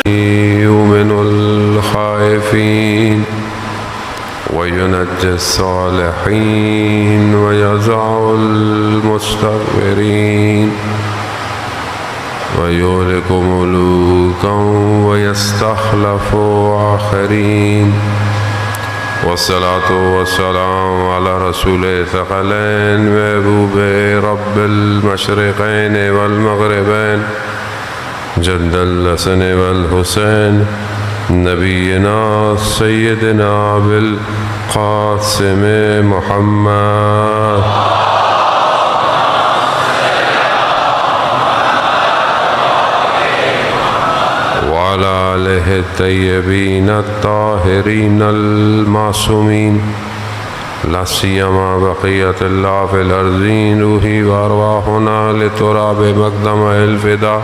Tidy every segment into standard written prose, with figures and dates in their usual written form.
يؤمن الخائفين وينجي الصالحين ويزع المستكبرين ويهلك ملوكا ويستخلف آخرين والصلاة والسلام على رسول ثقلين محبوب رب المشرقين والمغربين جد الحسن والحسين نبينا سيدنا بالقاسم محمد وعلى آله الطيبين الطاهرين المعصومين لا سيما بقية الله في الأرضين روحي وأرواحنا لتراب مقدم الفداء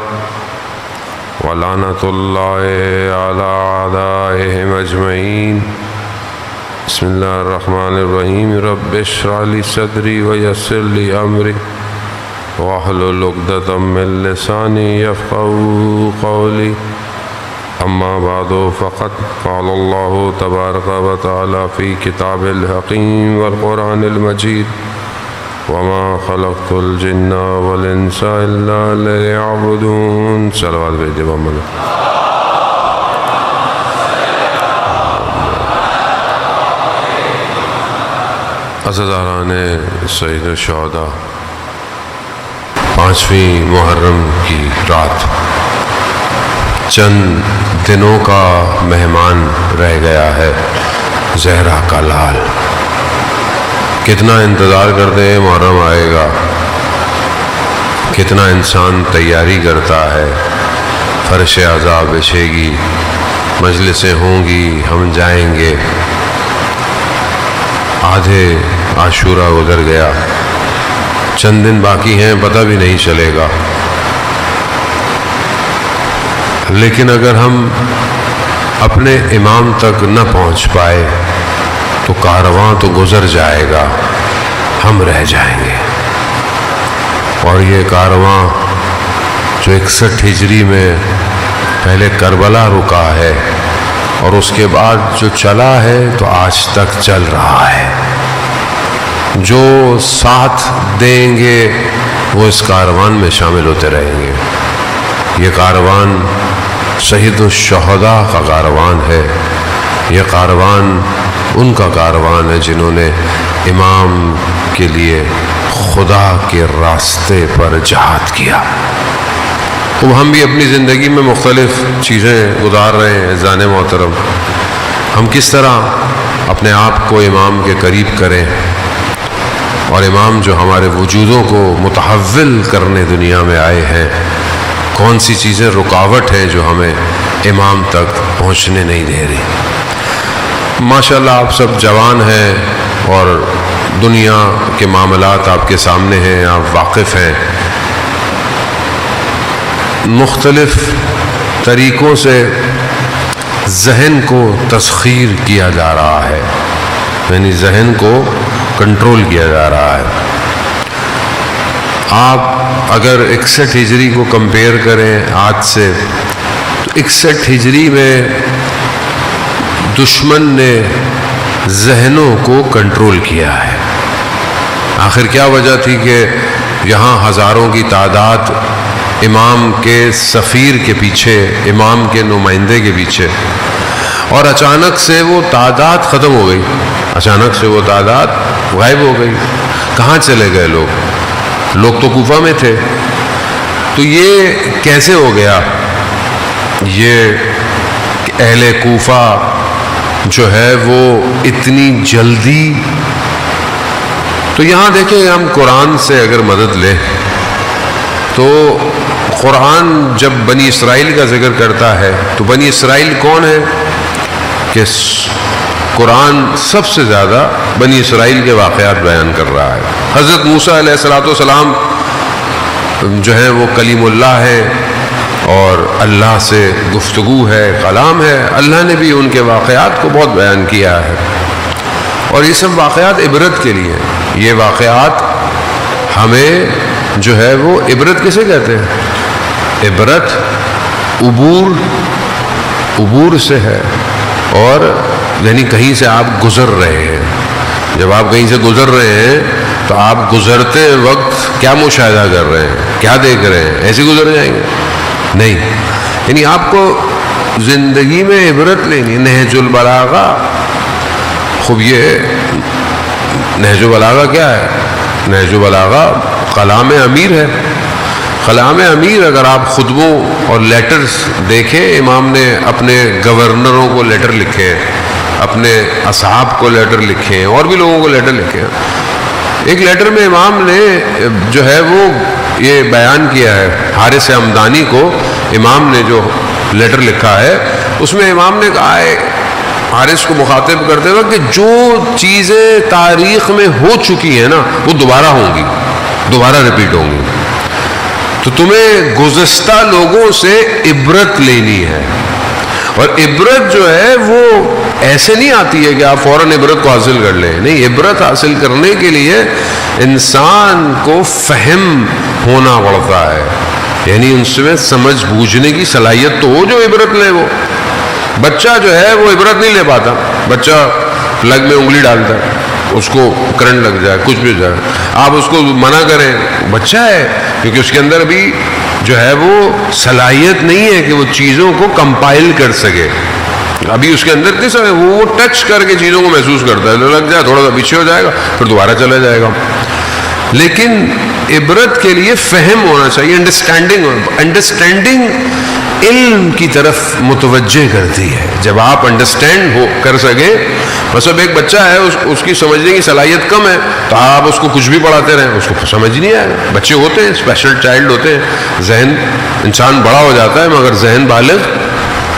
ولعنة الله على أعدائهم أجمعين. بسم الله الرحمن الرحيم. رب اشرح لي صدري ويسر لي أمري واحلل عقدة من لساني يفقهوا قولي. أما بعد فقد قال الله تبارك وتعالى في كتاب الحكيم والقرآن المجيد وما خلقت الجن والإنس إلا ليعبدون. صلوات بھیجے محمد. عزیزان سید الشہداء، 5ویں محرم کی رات چند دنوں کا مہمان رہ گیا ہے زہرا کا لال. کتنا انتظار کرتے ہیں محرم آئے گا، کتنا انسان تیاری کرتا ہے. فرش عزا بچھے گی، مجلسیں ہوں گی، ہم جائیں گے. آدھے عاشورہ گزر گیا، چند دن باقی ہیں، پتہ بھی نہیں چلے گا. لیکن اگر ہم اپنے امام تک نہ پہنچ پائے تو کارواں تو گزر جائے گا، ہم رہ جائیں گے. اور یہ کارواں جو 61 ہجری میں پہلے کربلا رکا ہے اور اس کے بعد جو چلا ہے تو آج تک چل رہا ہے. جو ساتھ دیں گے وہ اس کاروان میں شامل ہوتے رہیں گے. یہ کاروان شہید الشہداء کا کاروان ہے. یہ کاروان ان کا کاروان ہے جنہوں نے امام کے لیے خدا کے راستے پر جہاد کیا. تو ہم بھی اپنی زندگی میں مختلف چیزیں گزار رہے ہیں. عزیزان محترم، ہم کس طرح اپنے آپ کو امام کے قریب کریں، اور امام جو ہمارے وجودوں کو متحول کرنے دنیا میں آئے ہیں، کون سی چیزیں رکاوٹ ہیں جو ہمیں امام تک پہنچنے نہیں دے رہی. ماشاءاللہ آپ سب جوان ہیں اور دنیا کے معاملات آپ کے سامنے ہیں، آپ واقف ہیں. مختلف طریقوں سے ذہن کو تسخیر کیا جا رہا ہے، یعنی ذہن کو کنٹرول کیا جا رہا ہے. آپ اگر 61 ہجری کو کمپیئر کریں آج سے، تو 61 ہجری میں دشمن نے ذہنوں کو کنٹرول کیا ہے. آخر کیا وجہ تھی کہ یہاں ہزاروں کی تعداد امام کے سفیر کے پیچھے، امام کے نمائندے کے پیچھے، اور اچانک سے وہ تعداد ختم ہو گئی، اچانک سے وہ تعداد غائب ہو گئی. کہاں چلے گئے لوگ؟ لوگ تو کوفہ میں تھے. تو یہ کیسے ہو گیا؟ یہ اہل کوفہ جو ہے وہ اتنی جلدی، تو یہاں دیکھیں ہم قرآن سے اگر مدد لیں تو قرآن جب بنی اسرائیل کا ذکر کرتا ہے تو بنی اسرائیل کون ہے؟ کہ قرآن سب سے زیادہ بنی اسرائیل کے واقعات بیان کر رہا ہے. حضرت موسیٰ علیہ السلام جو ہے وہ کلیم اللہ ہے اور اللہ سے گفتگو ہے، کلام ہے. اللہ نے بھی ان کے واقعات کو بہت بیان کیا ہے، اور یہ سب واقعات عبرت کے لیے. یہ واقعات ہمیں جو ہے وہ عبرت کسے کہتے ہیں؟ عبرت عبور سے ہے، اور یعنی کہیں سے آپ گزر رہے ہیں. جب آپ کہیں سے گزر رہے ہیں تو آپ گزرتے وقت کیا مشاہدہ کر رہے ہیں، کیا دیکھ رہے ہیں؟ ایسے گزر جائیں گے؟ نہیں. یعنی آپ کو زندگی میں عبرت لینی. نہج البلاغہ، خوب یہ نہج البلاغہ کیا ہے؟ نہج البلاغہ کلام امیر ہے. کلام امیر اگر آپ خطبوں اور لیٹرز دیکھیں، امام نے اپنے گورنروں کو لیٹر لکھے ہیں، اپنے اصحاب کو لیٹر لکھے ہیں، اور بھی لوگوں کو لیٹر لکھے ہیں. ایک لیٹر میں امام نے جو ہے وہ یہ بیان کیا ہے، حارث ہمدانی کو امام نے جو لیٹر لکھا ہے، اس میں امام نے کہا ہے حارث کو مخاطب کرتے ہوئے کہ جو چیزیں تاریخ میں ہو چکی ہیں نا وہ دوبارہ ہوں گی، دوبارہ ریپیٹ ہوں گی. تو تمہیں گزشتہ لوگوں سے عبرت لینی ہے. اور عبرت جو ہے وہ ایسے نہیں آتی ہے کہ آپ فوراً عبرت کو حاصل کر لیں. نہیں، عبرت حاصل کرنے کے لیے انسان کو فہم ہونا پڑتا ہے، یعنی ان سے سمجھ بوجھنے کی صلاحیت تو ہو جو عبرت لے. وہ بچہ جو ہے وہ عبرت نہیں لے پاتا. بچہ پلگ میں انگلی ڈالتا ہے، اس کو کرنٹ لگ جائے، کچھ بھی جائے، آپ اس کو منع کریں، بچہ ہے، کیونکہ اس کے اندر بھی جو ہے وہ صلاحیت نہیں ہے کہ وہ چیزوں کو کمپائل کر سکے. ابھی اس کے اندر کس ہے، وہ ٹچ کر کے چیزوں کو محسوس کرتا ہے، لگ جائے تھوڑا سا پیچھے ہو جائے گا، پھر دوبارہ چلا جائے گا. لیکن عبرت کے لیے فہم ہونا چاہیے، انڈرسٹینڈنگ علم کی طرف متوجہ کرتی ہے. جب آپ انڈرسٹینڈ کر سکیں، مثلا ایک بچہ ہے، اس کی سمجھنے کی صلاحیت کم ہے، تو آپ اس کو کچھ بھی پڑھاتے رہیں، اس کو سمجھ نہیں آئے گا. بچے ہوتے ہیں، اسپیشل چائلڈ ہوتے ہیں، ذہن انسان بڑا ہو جاتا ہے مگر ذہن بالغ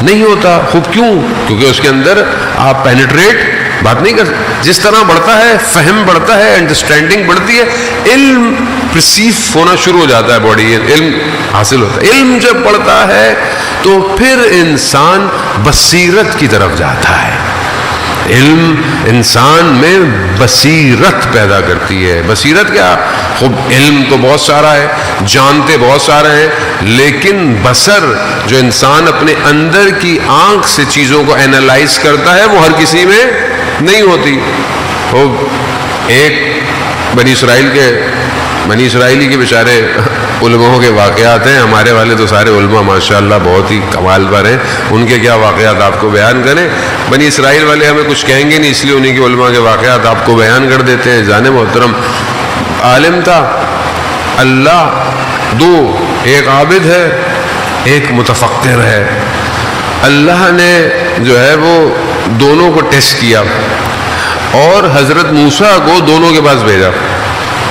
نہیں ہوتا. خوب کیوں؟ کیونکہ اس کے اندر آپ پینیٹریٹ بات نہیں کر سکتے. جس طرح بڑھتا ہے، فہم بڑھتا ہے، انڈرسٹینڈنگ بڑھتی ہے، علم پرسیو ہونا شروع ہو جاتا ہے، باڈی علم حاصل ہوتا ہے. علم جب بڑھتا ہے تو پھر انسان بصیرت کی طرف جاتا ہے. علم انسان میں بصیرت پیدا کرتی ہے. بصیرت کیا؟ خوب علم تو بہت سارا ہے، جانتے بہت سارے ہیں، لیکن بصر جو انسان اپنے اندر کی آنکھ سے چیزوں کو اینالائز کرتا ہے وہ ہر کسی میں نہیں ہوتی. وہ ایک بنی اسرائیلی کے بیچارے علماء کے واقعات ہیں. ہمارے والے تو سارے علماء ماشاءاللہ بہت ہی کمال پر ہیں، ان کے کیا واقعات آپ کو بیان کریں. بنی اسرائیل والے ہمیں کچھ کہیں گے نہیں، اس لیے انہیں کے علماء کے واقعات آپ کو بیان کر دیتے ہیں. جان محترم، عالم تھا اللہ دو، ایک عابد ہے، ایک متفکر ہے. اللہ نے جو ہے وہ دونوں کو ٹیسٹ کیا اور حضرت موسیٰ کو دونوں کے پاس بھیجا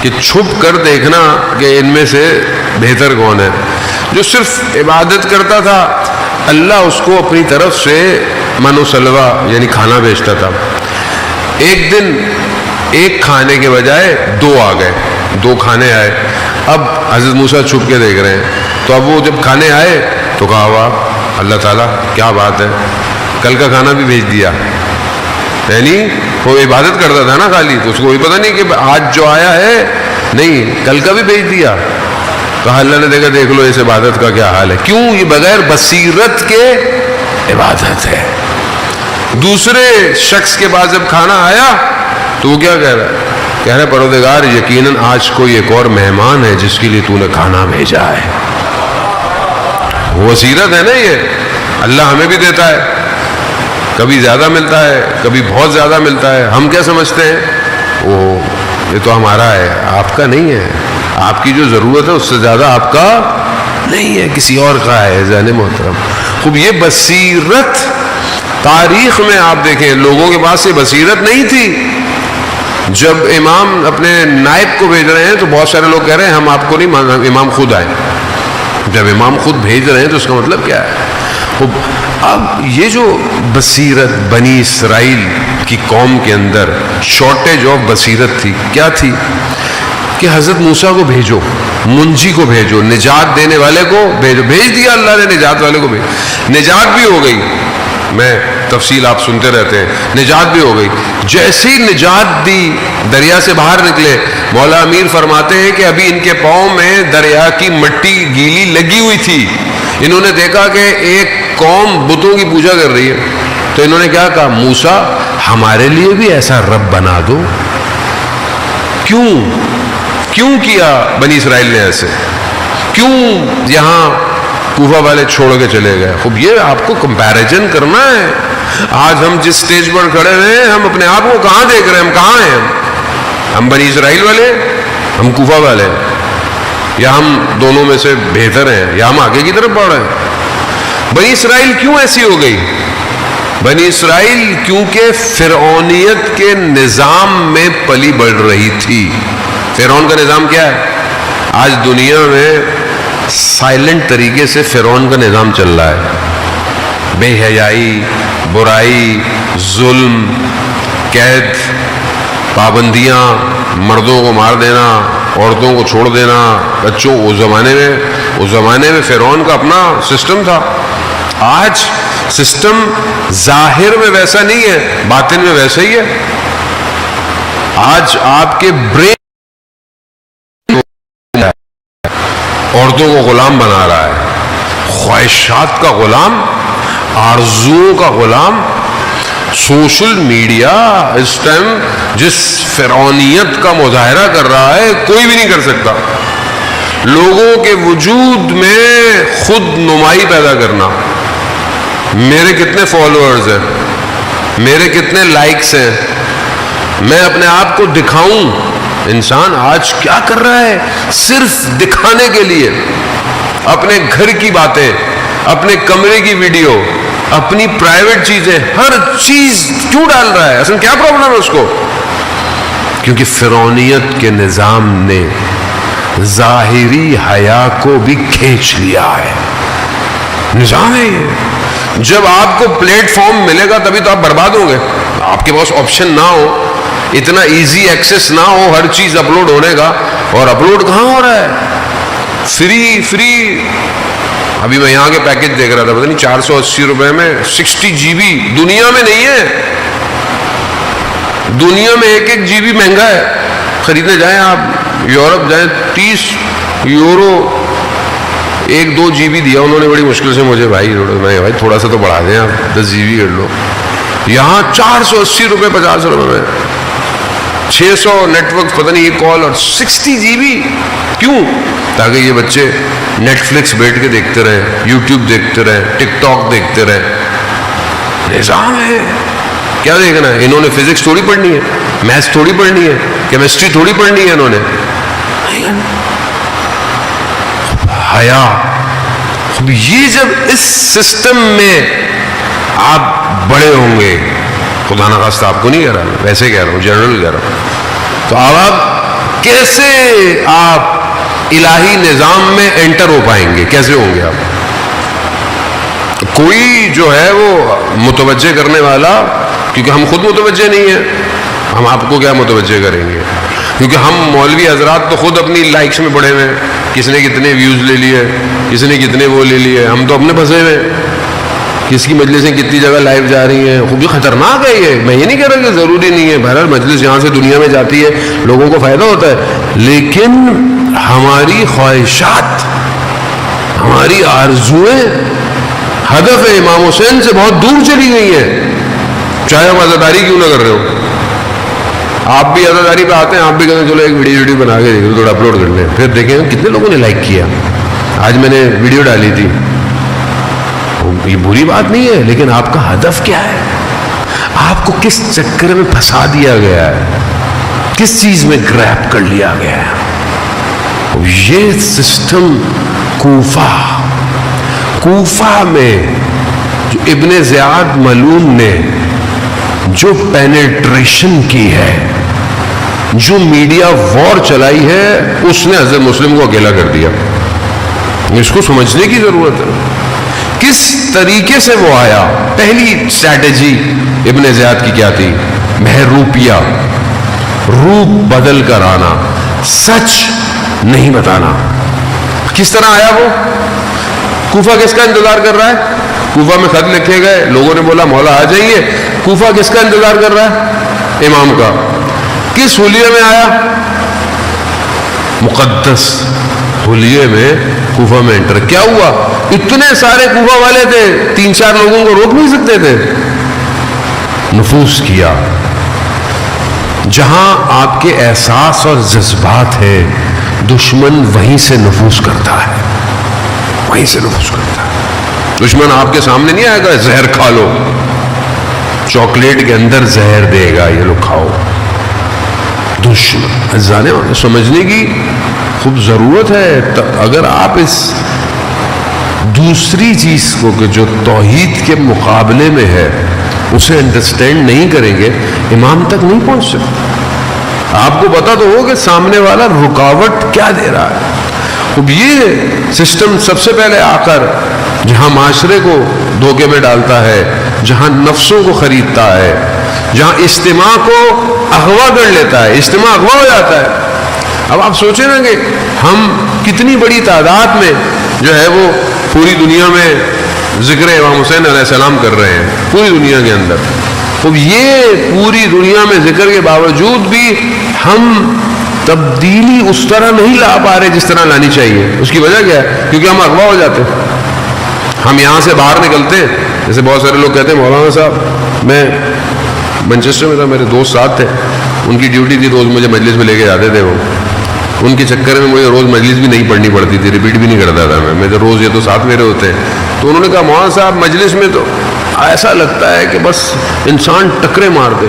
کہ چھپ کر دیکھنا کہ ان میں سے بہتر کون ہے. جو صرف عبادت کرتا تھا، اللہ اس کو اپنی طرف سے من و سلوہ یعنی کھانا بھیجتا تھا. ایک دن ایک کھانے کے بجائے دو آ گئے، دو کھانے آئے. اب حضرت موسیٰ چھپ کے دیکھ رہے ہیں، تو اب وہ جب کھانے آئے تو کہا واہ اللہ تعالیٰ کیا بات ہے، کل کا کھانا بھی بھیج دیا. یعنی وہ عبادت کرتا تھا نا خالی، تو اس کو پتہ نہیں کہ آج جو آیا ہے نہیں کل کا بھی بھیج دیا. کہا اللہ نے دیکھا دیکھ لو اس عبادت کا کیا حال ہے. کیوں؟ یہ بغیر بصیرت کے عبادت ہے. دوسرے شخص کے پاس جب کھانا آیا تو وہ کیا کہہ رہا ہے؟ کہہ رہے پروردگار یقیناً آج کوئی ایک اور مہمان ہے جس کے لیے تو نے کھانا بھیجا ہے. وہ بصیرت ہے نا. یہ اللہ ہمیں بھی دیتا ہے، کبھی زیادہ ملتا ہے، کبھی بہت زیادہ ملتا ہے. ہم کیا سمجھتے ہیں؟ وہ یہ تو ہمارا ہے، آپ کا نہیں ہے. آپ کی جو ضرورت ہے اس سے زیادہ آپ کا نہیں ہے، کسی اور کا ہے. ذہن محترم، خوب یہ بصیرت تاریخ میں آپ دیکھیں لوگوں کے پاس یہ بصیرت نہیں تھی. جب امام اپنے نائب کو بھیج رہے ہیں تو بہت سارے لوگ کہہ رہے ہیں ہم آپ کو نہیں، امام خود آئے. جب امام خود بھیج رہے ہیں تو اس کا مطلب کیا ہے؟ اب یہ جو بصیرت بنی اسرائیل کی قوم کے اندر شارٹیج آف بصیرت تھی، کیا تھی؟ کہ حضرت موسیٰ کو بھیجو، منجی کو بھیجو، نجات دینے والے کو بھیجو. بھیج دیا اللہ نے نجات والے کو نجات بھی ہو گئی. میں تفصیل آپ سنتے رہتے ہیں. نجات بھی ہو گئی. جیسی نجات دی، دریا سے باہر نکلے. مولا امیر فرماتے ہیں کہ ابھی ان کے پاؤں میں دریا کی مٹی گیلی لگی ہوئی تھی. انہوں نے دیکھا کہ ایک قوم بتوں کی پوجا کر رہی ہے، تو انہوں نے کیا کہا، موسیٰ ہمارے لیے بھی ایسا رب بنا دو. کیوں کیا بنی اسرائیل نے ایسے؟ کیوں یہاں کوفہ والے چھوڑ کے چلے گئے؟ خوب یہ آپ کو کمپیریزن کرنا ہے. آج ہم جس سٹیج پر کھڑے ہیں، ہم اپنے آپ کو کہاں دیکھ رہے ہیں؟ ہم کہاں ہیں؟ ہم بنی اسرائیل والے، ہم کوفہ والے، یا ہم دونوں میں سے بہتر ہیں، یا ہم آگے کی طرف بڑھ رہے ہیں؟ بنی اسرائیل کیوں ایسی ہو گئی؟ بنی اسرائیل کیونکہ فرعونیت کے نظام میں پلی بڑھ رہی تھی. فرعون کا نظام کیا ہے؟ آج دنیا میں سائلنٹ طریقے سے فرعون کا نظام چل رہا ہے. بے حیائی، برائی، ظلم، قید، پابندیاں، مردوں کو مار دینا، عورتوں کو چھوڑ دینا، بچوں. اس زمانے میں فرعون کا اپنا سسٹم تھا. آج سسٹم ظاہر میں ویسا نہیں ہے، باطن میں ویسا ہی ہے. آج آپ کے برین عورتوں کو غلام بنا رہا ہے، خواہشات کا غلام، آرزوؤں کا غلام. سوشل میڈیا اس ٹائم جس فرعونیت کا مظاہرہ کر رہا ہے کوئی بھی نہیں کر سکتا. لوگوں کے وجود میں خود نمائی پیدا کرنا، میرے کتنے فالوورز ہیں، میرے کتنے لائکس ہیں، میں اپنے آپ کو دکھاؤں. انسان آج کیا کر رہا ہے؟ صرف دکھانے کے لیے اپنے گھر کی باتیں، اپنے کمرے کی ویڈیو، اپنی پرائیویٹ چیزیں، ہر چیز کیوں ڈال رہا ہے؟ اصل کیا پرابلم ہے اس کو؟ کیونکہ فرعونیت کے نظام نے ظاہری حیا کو بھی کھینچ لیا ہے. نظام ہے یہ. جب آپ کو پلیٹ فارم ملے گا تبھی تو آپ برباد ہوں گے. آپ کے پاس آپشن نہ ہو، اتنا ایزی ایکسیس نہ ہو ہر چیز اپلوڈ ہونے کا، اور اپلوڈ کہاں ہو رہا ہے؟ فری. ابھی میں یہاں کے پیکج دیکھ رہا تھا، پتہ نہیں 480 روپے میں 60 GB. دنیا میں نہیں ہے، دنیا میں 1 GB مہنگا ہے. خریدنے جائیں آپ، یورپ جائیں، 30 یورو 1-2 GB دیا انہوں نے بڑی مشکل سے مجھے. بھائی تھوڑا سا تو بڑھا دیں آپ، 10 GB کر لو. یہاں 480 روپے 50 روپے میں 600 نیٹ ورک، پتہ نہیں یہ کال، اور 60 GB. کیوں؟ تاکہ یہ بچے نیٹ فلکس بیٹھ کے دیکھتے رہیں، یوٹیوب دیکھتے رہیں، ٹک ٹاک دیکھتے رہیں. نظام ہے. کیا دیکھنا ہے انہوں نے؟ فزکس تھوڑی پڑھنی ہے، میتھس تھوڑی پڑھنی ہے، کیمسٹری تھوڑی پڑھنی ہے انہوں نے. حیا. یہ جب اس سسٹم میں آپ بڑے ہوں گے، خدا نخواستہ آپ کو نہیں کہہ رہا، ویسے کہہ رہا ہوں، جنرل کہہ رہا ہوں، تو آپ کیسے آپ الہی نظام میں انٹر ہو پائیں گے؟ کیسے ہوں گے آپ؟ کوئی جو ہے وہ متوجہ کرنے والا، کیونکہ ہم خود متوجہ نہیں ہیں، ہم آپ کو کیا متوجہ کریں گے؟ کیونکہ ہم مولوی حضرات تو خود اپنی لائکس میں پڑے ہوئے ہیں، کس نے کتنے ویوز لے لیے، کس نے کتنے وہ لے لیے، ہم تو اپنے پھنسے ہوئے. کس کی مجلسیں کتنی جگہ لائیو جا رہی ہیں، خوب خطرناک ہے یہ. میں یہ نہیں کہہ رہا کہ ضروری نہیں ہے، بہرحال مجلس یہاں سے دنیا میں جاتی ہے، لوگوں کو فائدہ ہوتا ہے، لیکن ہماری خواہشات، ہماری آرزوئیں ہدف امام حسین سے بہت دور چلی گئی ہیں. چاہے ہم عزاداری کیوں نہ کر رہے ہو. آپ بھی عزاداری پہ آتے ہیں، آپ بھی کہتے ہیں چلو ایک ویڈیو بنا کے دیکھ لو، تھوڑا اپلوڈ کر لیں، پھر دیکھیں کتنے لوگوں نے لائک کیا. آج میں نے ویڈیو ڈالی تھی، یہ بری بات نہیں ہے، لیکن آپ کا ہدف کیا ہے؟ آپ کو کس چکر میں پھنسا دیا گیا ہے؟ کس چیز میں گریب کر لیا گیا ہے؟ یہ سسٹم کوفہ میں جو ابن زیاد ملعون نے جو پینیٹریشن کی ہے، جو میڈیا وار چلائی ہے، اس نے حضرت مسلم کو اکیلا کر دیا. اس کو سمجھنے کی ضرورت ہے کس طریقے سے وہ آیا. پہلی اسٹریٹجی ابن زیاد کی کیا تھی؟ بہروپیہ، روپ بدل کر آنا، سچ نہیں بتانا. کس طرح آیا وہ؟ کوفہ کس کا انتظار کر رہا ہے؟ کوفہ میں خط لکھے گئے، لوگوں نے بولا مولا آ جائیے. کوفہ کس کا انتظار کر رہا ہے؟ امام کا. کس حلیے میں آیا؟ مقدس حلیے میں کوفہ میں انٹر. کیا ہوا؟ اتنے سارے کوفہ والے تھے, 3-4 لوگوں کو روک نہیں سکتے تھے. نفوذ کیا. جہاں آپ کے احساس اور جذبات ہے, دشمن وہیں سے نفوذ کرتا ہے, وہیں سے نفوذ کرتا ہے. دشمن آپ کے سامنے نہیں آئے گا زہر کھا لو, چاکلیٹ کے اندر زہر دے گا, یہ لو کھاؤ. دشمن سمجھنے کی خوب ضرورت ہے. اگر آپ اس دوسری چیز کو کہ جو توحید کے مقابلے میں ہے اسے انڈرسٹینڈ نہیں کریں گے, امام تک نہیں پہنچ سکتے. آپ کو پتا تو ہو کہ سامنے والا رکاوٹ کیا دے رہا ہے. اب یہ سسٹم سب سے پہلے آ کر جہاں معاشرے کو دھوکے میں ڈالتا ہے, جہاں نفسوں کو خریدتا ہے, جہاں اجتماع کو اغوا کر لیتا ہے, اجتماع اغوا ہو جاتا ہے. اب آپ سوچیں نا کہ ہم کتنی بڑی تعداد میں جو ہے وہ پوری دنیا میں ذکر امام حسین علیہ السلام کر رہے ہیں, پوری دنیا کے اندر. اب یہ پوری دنیا میں ذکر کے باوجود بھی ہم تبدیلی اس طرح نہیں لا پا رہے جس طرح لانی چاہیے. اس کی وجہ کیا ہے؟ کیونکہ ہم اغوا ہو جاتے ہیں. ہم یہاں سے باہر نکلتے ہیں, جیسے بہت سارے لوگ کہتے ہیں مولانا صاحب میں مانچسٹر میں تھا, میرے دوست ساتھ تھے, ان کی ڈیوٹی تھی, روز مجھے مجلس میں لے کے جاتے تھے. وہ ان کے چکر میں مجھے روز مجلس بھی نہیں پڑھنی پڑتی تھی, ریپیٹ بھی نہیں کرتا تھا میں تو روز, یہ تو ساتھ میرے ہوتے ہیں. تو انہوں نے کہا مولانا صاحب مجلس میں تو ایسا لگتا ہے کہ بس انسان ٹکرے مار دے,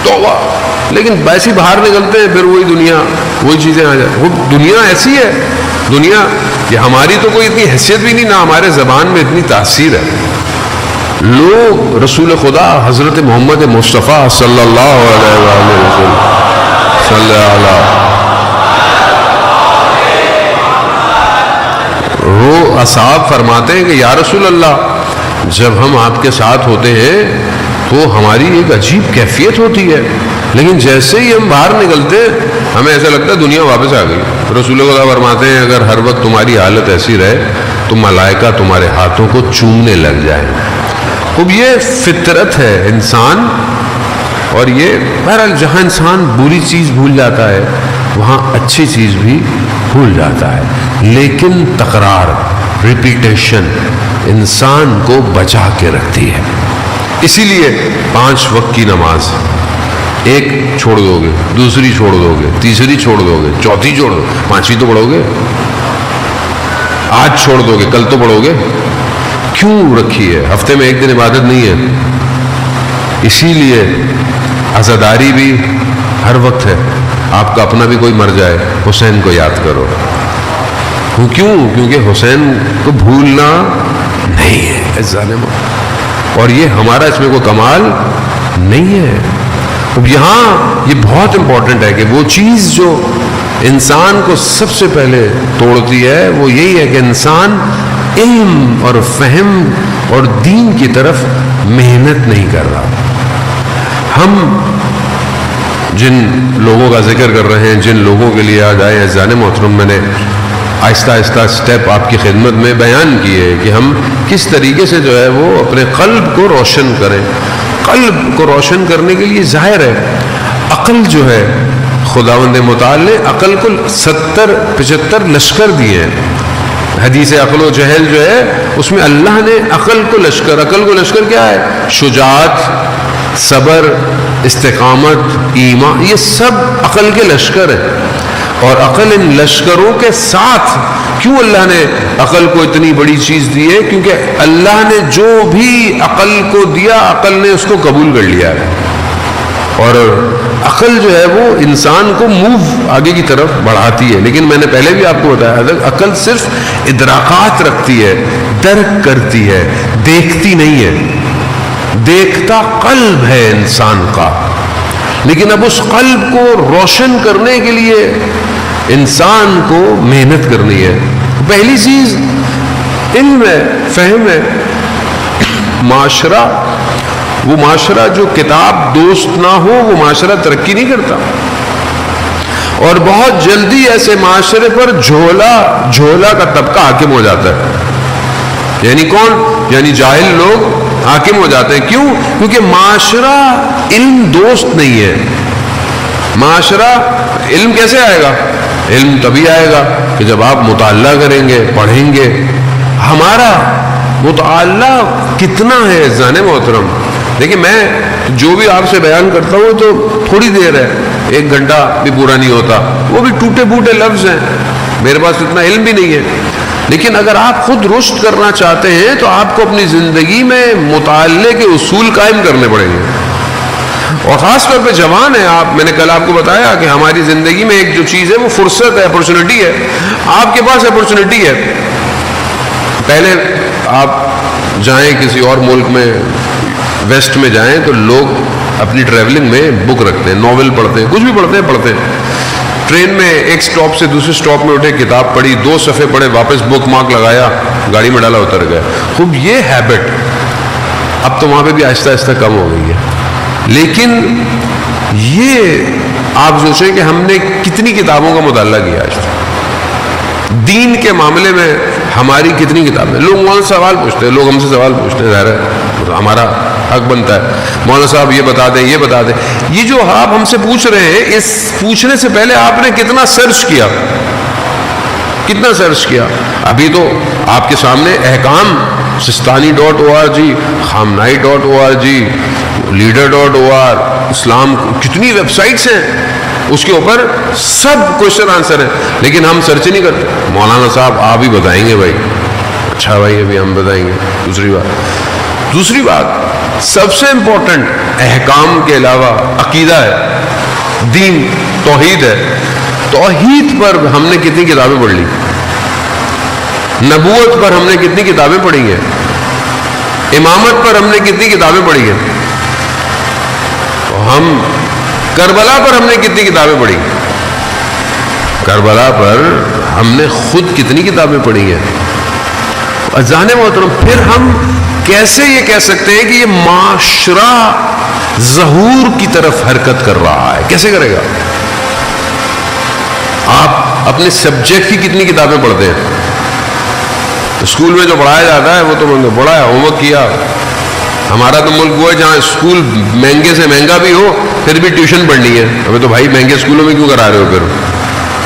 توبہ, لیکن ویسے باہر نکلتے ہیں پھر وہی دنیا, وہی چیزیں آ جائیں. وہ دنیا ایسی ہے, دنیا کہ ہماری تو کوئی اتنی حیثیت بھی نہیں, نہ ہمارے زبان میں اتنی تاثیر ہے. لوگ رسول خدا حضرت محمد مصطفیٰ صلی اللہ علیہ وسلم صلی اللہ وہ اصحاب فرماتے ہیں کہ یا رسول اللہ, جب ہم آپ کے ساتھ ہوتے ہیں تو ہماری ایک عجیب کیفیت ہوتی ہے, لیکن جیسے ہی ہم باہر نکلتے ہمیں ایسا لگتا ہے دنیا واپس آ گئی. رسول خدا فرماتے ہیں اگر ہر وقت تمہاری حالت ایسی رہے تو ملائکہ تمہارے ہاتھوں کو چومنے لگ جائیں. اب یہ فطرت ہے انسان, اور یہ بہرحال جہاں انسان بری چیز بھول جاتا ہے وہاں اچھی چیز بھی بھول جاتا ہے. لیکن تکرار, ریپیٹیشن انسان کو بچا کے رکھتی ہے. اسی لیے 5 وقت کی نماز ایک چھوڑ دو گے, دوسری چھوڑ دو گے, تیسری چھوڑ دو گے, چوتھی چھوڑ دو, 5ویں تو پڑھو گے. آج چھوڑ دو گے, کل تو پڑھو گے. کیوں رکھی ہے؟ ہفتے میں 1 دن عبادت نہیں ہے. اسی لیے عزاداری بھی ہر وقت ہے. آپ کا اپنا بھی کوئی مر جائے, حسین کو یاد کرو. کیوں؟ کیونکہ حسین کو بھولنا نہیں ہے ظالم, اور یہ ہمارا اس میں کوئی کمال نہیں ہے. اب یہاں یہ بہت امپورٹنٹ ہے کہ وہ چیز جو انسان کو سب سے پہلے توڑتی ہے وہ یہی ہے کہ انسان علم اور فہم اور دین کی طرف محنت نہیں کر رہا. ہم جن لوگوں کا ذکر کر رہے ہیں, جن لوگوں کے لیے آج آئے ہیں, جان محترم میں نے آہستہ آہستہ اسٹیپ آپ کی خدمت میں بیان کیے کہ ہم کس طریقے سے جو ہے وہ اپنے قلب کو روشن کریں. قلب کو روشن کرنے کے لیے ظاہر ہے عقل جو ہے, خداوند متعال نے عقل کو 70-75 لشکر دیے ہیں. حدیث عقل و جہل جو ہے اس میں اللہ نے عقل کو لشکر کیا ہے؟ شجاعت, صبر, استقامت, ایمان, یہ سب عقل کے لشکر ہیں. اور عقل ان لشکروں کے ساتھ, کیوں اللہ نے عقل کو اتنی بڑی چیز دی ہے؟ کیونکہ اللہ نے جو بھی عقل کو دیا عقل نے اس کو قبول کر لیا ہے. اور عقل جو ہے وہ انسان کو آگے کی طرف بڑھاتی ہے. لیکن میں نے پہلے بھی آپ کو بتایا عقل صرف ادراکات رکھتی ہے, درک کرتی ہے, دیکھتی نہیں ہے. دیکھتا قلب ہے انسان کا, لیکن اب اس قلب کو روشن کرنے کے لیے انسان کو محنت کرنی ہے. پہلی چیز علم ہے, فہم ہے. معاشرہ, وہ معاشرہ جو کتاب دوست نہ ہو وہ معاشرہ ترقی نہیں کرتا. اور بہت جلدی ایسے معاشرے پر جھولا کا طبقہ حاکم ہو جاتا ہے. یعنی کون؟ یعنی جاہل لوگ حاکم ہو جاتے ہیں. کیوں؟ کیونکہ معاشرہ علم دوست نہیں ہے. معاشرہ علم کیسے آئے گا؟ علم تبھی آئے گا کہ جب آپ مطالعہ کریں گے, پڑھیں گے. ہمارا مطالعہ کتنا ہے زانے محترم؟ دیکھیں میں جو بھی آپ سے بیان کرتا ہوں تو تھوڑی دیر ہے, 1 گھنٹہ بھی پورا نہیں ہوتا, وہ بھی ٹوٹے پھوٹے لفظ ہیں, میرے پاس اتنا علم بھی نہیں ہے. لیکن اگر آپ خود رشد کرنا چاہتے ہیں تو آپ کو اپنی زندگی میں مطالعے کے اصول قائم کرنے پڑیں گے, اور خاص طور پہ جوان ہیں آپ. میں نے کل آپ کو بتایا کہ ہماری زندگی میں ایک جو چیز ہے وہ فرصت ہے, اپرچونٹی ہے. آپ کے پاس اپرچونٹی ہے. پہلے آپ جائیں کسی اور ملک میں, ویسٹ میں جائیں تو لوگ اپنی ٹریولنگ میں بک رکھتے ہیں, ناول پڑھتے ہیں, کچھ بھی پڑھتے ہیں. ٹرین میں ایک سٹاپ سے دوسرے سٹاپ میں اٹھے, کتاب پڑھی, 2 صفحے پڑھے, واپس بک مارک لگایا, گاڑی میں ڈالا, اتر گئے. خوب یہ ہیبٹ اب تو وہاں پہ بھی آہستہ آہستہ کم ہو گئی ہے. لیکن یہ آپ سوچیں کہ ہم نے کتنی کتابوں کا مطالعہ کیا آج تک دین کے معاملے میں. ہماری کتنی کتابیں, لوگ مولانا سوال پوچھتے ہیں, لوگ ہم سے سوال پوچھتے ہیں, ظاہر ہے ہمارا حق بنتا ہے, مولانا صاحب یہ بتا دیں, یہ بتا دیں. یہ جو آپ ہم سے پوچھ رہے ہیں, اس پوچھنے سے پہلے آپ نے کتنا سرچ کیا, کتنا سرچ کیا؟ ابھی تو آپ کے سامنے احکام sistani.org, khamnai.org, leader.org, اسلام, کتنی ویب سائٹس ہیں, اس کے اوپر سب کوشچن آنسر ہیں. لیکن ہم سرچ نہیں کرتے. مولانا صاحب آپ ہی بتائیں گے بھائی. اچھا بھائی ابھی ہم بتائیں گے. دوسری بات سب سے امپورٹنٹ احکام کے علاوہ عقیدہ ہے, دین, توحید ہے. توحید پر ہم نے کتنی کتابیں پڑھ لی, نبوت پر ہم نے کتنی کتابیں پڑھی ہیں, امامت پر ہم نے کتنی کتابیں پڑھی ہیں, ہم کربلا پر ہم نے کتنی کتابیں پڑھی, کربلا پر ہم نے خود کتنی کتابیں پڑھی ہیں. اذان محترم, پھر ہم کیسے یہ کہہ سکتے ہیں کہ یہ معاشرہ ظہور کی طرف حرکت کر رہا ہے؟ کیسے کرے گا؟ آپ اپنے سبجیکٹ کی کتنی کتابیں پڑھتے ہیں؟ اسکول میں جو پڑھایا جاتا ہے وہ تو میں نے پڑھا ہے, ہوم ورک کیا. ہمارا تو ملک وہ ہے جہاں اسکول مہنگے سے مہنگا بھی ہو پھر بھی ٹیوشن پڑھنی ہے. ہمیں تو بھائی مہنگے اسکولوں میں کیوں کرا رہے ہو, پھر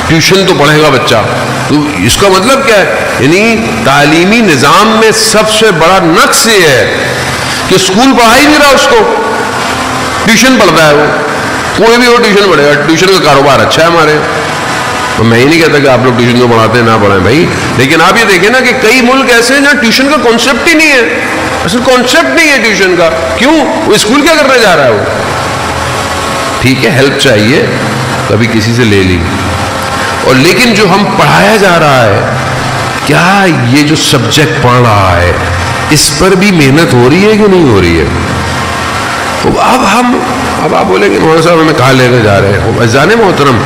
ٹیوشن تو پڑھے گا بچہ. تو اس کا مطلب کیا ہے؟ یعنی تعلیمی نظام میں سب سے بڑا نقص یہ ہے کہ اسکول پڑھا ہی نہیں رہا, اس کو ٹیوشن پڑھتا ہے. وہ کوئی بھی وہ ٹیوشن پڑھے گا. ٹیوشن کا کاروبار اچھا ہے ہمارے. میں یہ نہیں کہتا کہ آپ لوگ ٹیوشن کو پڑھاتے ہیں نہ پڑھائیں بھائی, لیکن آپ یہ دیکھیں نا کہ کئی ملک ایسے ہیں جہاں ٹیوشن کا کانسیپٹ ہی نہیں ہے. اصل کانسیپٹ نہیں ہے ٹیوشن کا. کیوں؟ وہ اسکول کیا کرنے جا رہا ہے؟ وہ ٹھیک ہے ہیلپ چاہیے, کبھی کسی سے لے لی, اور لیکن جو ہم پڑھایا جا رہا ہے, کیا یہ جو سبجیکٹ پڑھ رہا ہے اس پر بھی محنت ہو رہی ہے کہ نہیں ہو رہی ہے؟ اب آپ بولیں گے مولانا صاحب ہمیں کہاں لے کے جا رہے ہیں؟ اذان محترم,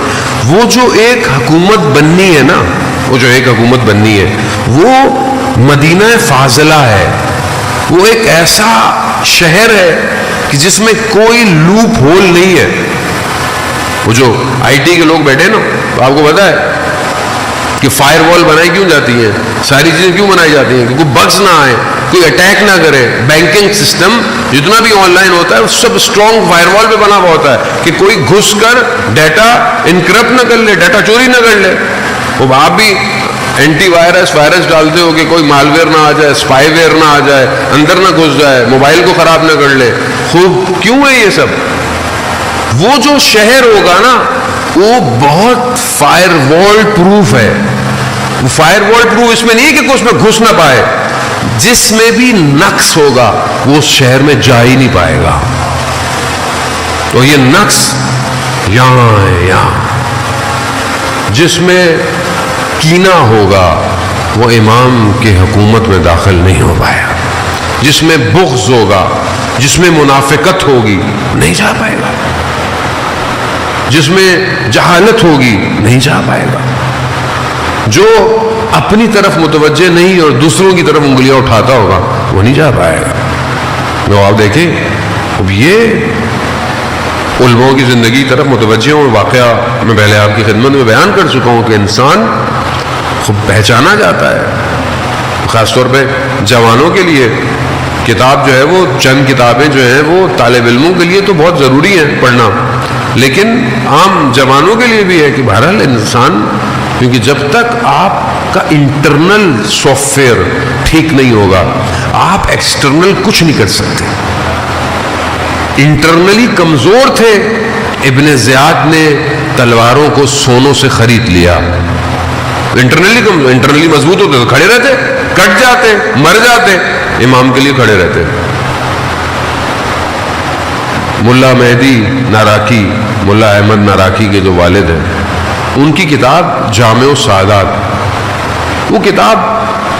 وہ جو ایک حکومت بننی ہے نا, وہ جو ایک حکومت بننی ہے وہ مدینہ فاضلہ ہے. وہ ایک ایسا شہر ہے کہ جس میں کوئی لوپ ہول نہیں ہے. وہ جو آئی ٹی کے لوگ بیٹھے نا, تو آپ کو پتا ہے کہ فائر وال بنائی کیوں جاتی ہیں, ساری چیزیں کیوں بنائی جاتی ہیں کہ کوئی بگز نہ آئے, کوئی اٹیک نہ کرے. بینکنگ سسٹم جتنا بھی آن لائن ہوتا ہے سب اسٹرانگ فائر وال پہ بنا ہوا ہوتا ہے کہ کوئی گھس کر ڈیٹا انکرپٹ نہ کر لے, ڈیٹا چوری نہ کر لے. وہ آپ بھی اینٹی وائرس ڈالتے ہو کہ کوئی مالویئر نہ آ جائے, اسپائی ویئر نہ آ جائے, اندر نہ گھس جائے, موبائل کو خراب نہ کر لے. خوب کیوں ہے یہ سب؟ وہ جو شہر ہوگا نا وہ بہت فائر وال پروف ہے. وہ فائر وال پروف اس میں نہیں کہ کوئی اس میں گھس نہ پائے, جس میں بھی نقص ہوگا وہ اس شہر میں جا ہی نہیں پائے گا. تو یہ نقص یہاں ہے, یہاں جس میں کینہ ہوگا وہ امام کے حکومت میں داخل نہیں ہو پائے گا. جس میں بغض ہوگا, جس میں منافقت ہوگی, نہیں جا پائے گا. جس میں جہالت ہوگی نہیں جا پائے گا. جو اپنی طرف متوجہ نہیں اور دوسروں کی طرف انگلیاں اٹھاتا ہوگا وہ نہیں جا پائے گا. تو آپ دیکھیں اب یہ علماء کی زندگی طرف متوجہ ہوں. واقعہ میں پہلے آپ کی خدمت میں بیان کر چکا ہوں کہ انسان خوب پہچانا جاتا ہے, خاص طور پہ جوانوں کے لیے کتاب جو ہے وہ چند کتابیں جو ہیں وہ طالب علموں کے لیے تو بہت ضروری ہیں پڑھنا، لیکن عام جوانوں کے لیے بھی ہے کہ بہرحال انسان، کیونکہ جب تک آپ کا انٹرنل سافٹ ویئر ٹھیک نہیں ہوگا آپ ایکسٹرنل کچھ نہیں کر سکتے۔ انٹرنلی کمزور تھے، ابن زیاد نے تلواروں کو سونوں سے خرید لیا۔ انٹرنلی مضبوط ہوتے تو کھڑے رہتے، کٹ جاتے، مر جاتے، امام کے لیے کھڑے رہتے۔ ملا مہدی ناراکی، ملا احمد ناراکی کے جو والد ہیں، ان کی کتاب جامع السعادات، وہ کتاب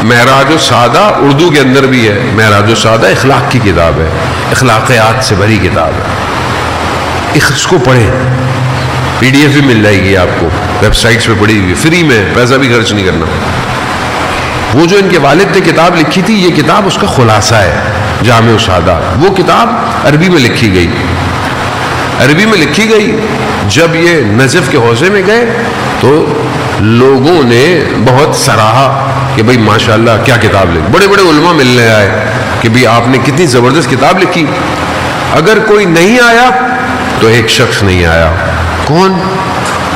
معراج السعادہ اردو کے اندر بھی ہے۔ معراج السعادہ اخلاق کی کتاب ہے، اخلاقیات سے بھری کتاب ہے، اس کو پڑھیں، پی ڈی ایف بھی مل جائے گی آپ کو، ویب سائٹس پہ پڑھی ہوئی، فری میں، پیسہ بھی خرچ نہیں کرنا۔ وہ جو ان کے والد نے کتاب لکھی تھی، یہ کتاب اس کا خلاصہ ہے، جامع السعادات۔ وہ کتاب عربی میں لکھی گئی، عربی میں لکھی گئی۔ جب یہ نجف کے حوزے میں گئے تو لوگوں نے بہت سراہا کہ بھئی ماشاءاللہ کیا کتاب لکھی، بڑے بڑے علماء ملنے آئے کہ بھئی آپ نے کتنی زبردست کتاب لکھی۔ اگر کوئی نہیں آیا تو ایک شخص نہیں آیا، کون؟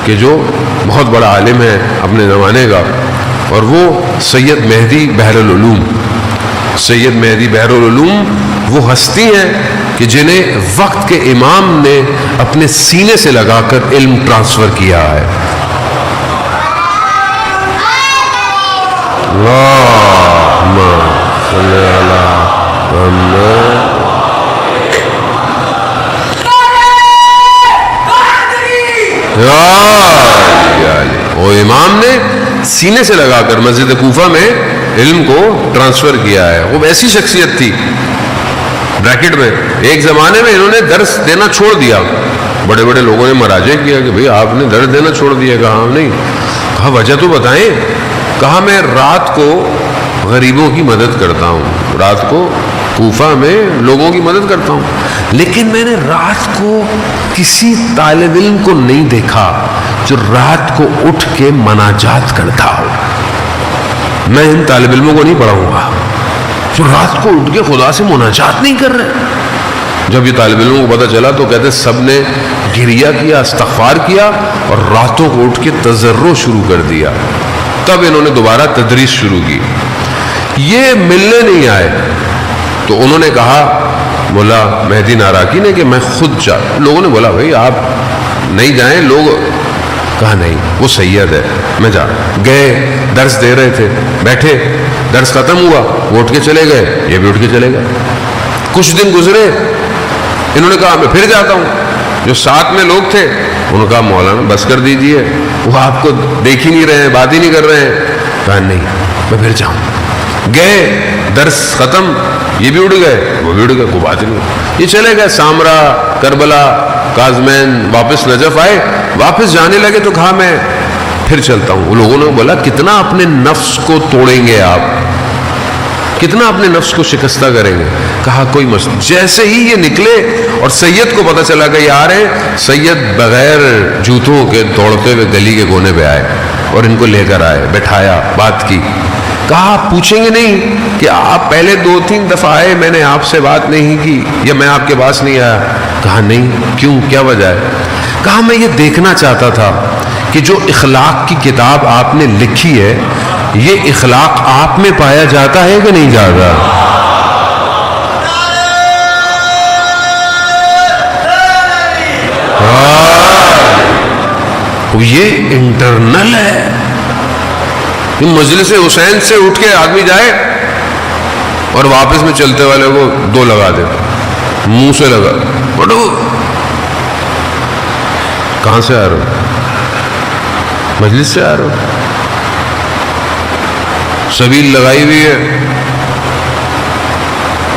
کہ جو بہت بڑا عالم ہے اپنے زمانے کا، اور وہ سید مہدی بحر العلوم۔ سید مہدی بحر العلوم وہ ہستی ہیں کہ جنہیں وقت کے امام نے اپنے سینے سے لگا کر علم ٹرانسفر کیا ہے۔ اللہم صلی علی محمد۔ وہ امام نے سینے سے لگا کر مسجد کوفہ میں علم کو ٹرانسفر کیا ہے۔ وہ ایسی شخصیت تھی، بریکٹ میں ایک زمانے میں انہوں نے درس دینا چھوڑ دیا، بڑے بڑے لوگوں نے مراجع کیا کہ بھئی آپ نے درس دینا چھوڑ دیا۔ کہا نہیں، کہا وجہ تو بتائیں۔ کہا میں رات کو غریبوں کی مدد کرتا ہوں، رات کو کوفہ میں لوگوں کی مدد کرتا ہوں، لیکن میں نے رات کو کسی طالب علم کو نہیں دیکھا جو رات کو اٹھ کے مناجات کرتا ہو۔ میں ان طالب علموں کو نہیں پڑھاؤں گا جو رات کو اٹھ کے خدا سے مناجات نہیں کر رہے۔ جب یہ طالب علموں کو پتہ چلا تو کہتے سب نے گریہ کیا، استغفار کیا، اور راتوں کو اٹھ کے تضرع شروع کر دیا۔ تب انہوں نے دوبارہ تدریس شروع کی۔ یہ ملنے نہیں آئے تو انہوں نے کہا مولا مہدی ناراکی نے کہ میں خود لوگوں نے بولا بھائی آپ نہیں جائیں، لوگ کہا نہیں وہ سید ہے میں جا۔ گئے درس دے رہے تھے، بیٹھے، درس ختم ہوا، وہ اٹھ کے چلے گئے، یہ بھی اٹھ کے چلے گئے۔ کچھ دن گزرے، انہوں نے کہا میں پھر جاتا ہوں۔ جو ساتھ میں لوگ تھے انہوں نے کہا مولانا بس کر دیجئے، وہ آپ کو دیکھ ہی نہیں رہے ہیں، بات ہی نہیں کر رہے ہیں۔ کہا نہیں میں پھر جاؤں۔ گئے، درس ختم، یہ بھی اڑ گئے، وہ بھی اڑ گئے، کوئی بات نہیں۔ یہ چلے گئے سامرا، کربلا، کاظمین، واپس نجف آئے، واپس جانے لگے تو کہا میں پھر چلتا ہوں۔ وہ لوگوں نے بولا کتنا اپنے نفس کو توڑیں گے آپ، کتنا اپنے نفس کو شکستہ کریں گے؟ کہا کوئی مسئلہ۔ جیسے ہی یہ نکلے اور سید کو پتہ چلا کہ یہ آ رہے ہیں، سید بغیر جوتوں کے دوڑتے ہوئے گلی کے کونے پہ آئے اور ان کو لے کر آئے، بٹھایا، بات کی۔ کہا آپ پوچھیں گے نہیں کہ آپ پہلے 2-3 دفعہ آئے، میں نے آپ سے بات نہیں کی یا میں آپ کے پاس نہیں آیا؟ کہا نہیں، کیوں، کیا وجہ ہے؟ کہا میں یہ دیکھنا چاہتا تھا کہ جو اخلاق کی کتاب آپ نے لکھی ہے یہ اخلاق آپ میں پایا جاتا ہے کہ نہیں جاتا؟ یہ انٹرنل ہے۔ مجلس حسین سے اٹھ کے آدمی جائے اور واپس میں چلتے والے کو 2 لگا دے، منہ سے لگا، بڑو کہاں سے آ رہے ہو؟ مجلس سے آ رہے ہو؟ سبیل لگائی ہوئی ہے،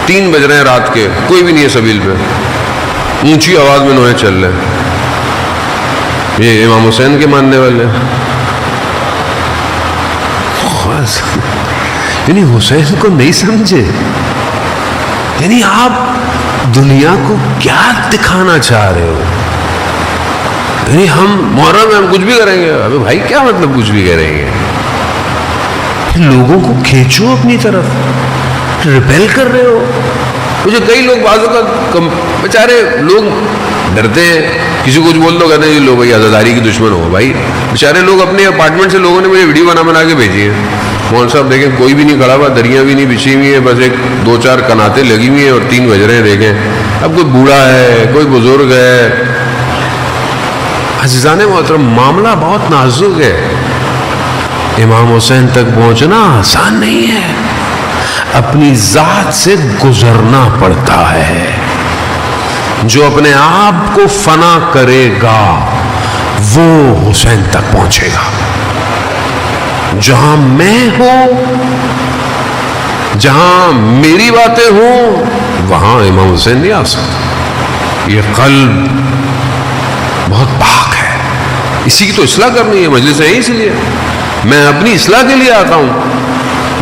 3 بج رہے ہیں رات کے، کوئی بھی نہیں ہے سبیل پہ، اونچی آواز میں نوحے چل رہے ہیں۔ یہ امام حسین کے ماننے والے یعنی حسین کو نہیں سمجھے، یعنی آپ دنیا کو کیا دکھانا چاہ رہے ہو؟ یعنی ہم محرم میں ہم کچھ بھی کریں گے، ابھی بھائی کیا مطلب کچھ بھی کریں گے؟ لوگوں کو کھینچو اپنی طرف، ریبیل کر رہے ہو. مجھے کئی لوگ بعضوں کا بیچارے لوگ ڈرتے ہیں, کسی کو کچھ بول دو کہتے ہیں لو بھائی عزاداری کی دشمن ہو. بھائی بیچارے لوگ اپنے اپارٹمنٹ سے لوگوں نے مجھے ویڈیو بنا کے بھیجی ہے. مولوی صاحب دیکھیں کوئی بھی نہیں کھڑا ہوا, دریاں بھی نہیں بچھی ہوئی ہیں, بس ایک 2-4 کناتیں لگی ہوئی ہیں اور 3 بج رہے ہیں. دیکھیں اب کوئی بوڑھا ہے, کوئی بزرگ ہے. عزیزان محترم, معاملہ بہت نازک ہے. امام حسین تک پہنچنا آسان نہیں ہے, اپنی ذات سے گزرنا پڑتا ہے. جو اپنے آپ کو فنا کرے گا وہ حسین تک پہنچے گا. جہاں میں ہوں, جہاں میری باتیں ہوں, وہاں امام حسین نہیں آ سکتا. یہ قلب بہت پاک ہے, اسی کی تو اصلاح کرنی ہے. مجلس ہے اس لیے میں اپنی اصلاح کے لیے آتا ہوں.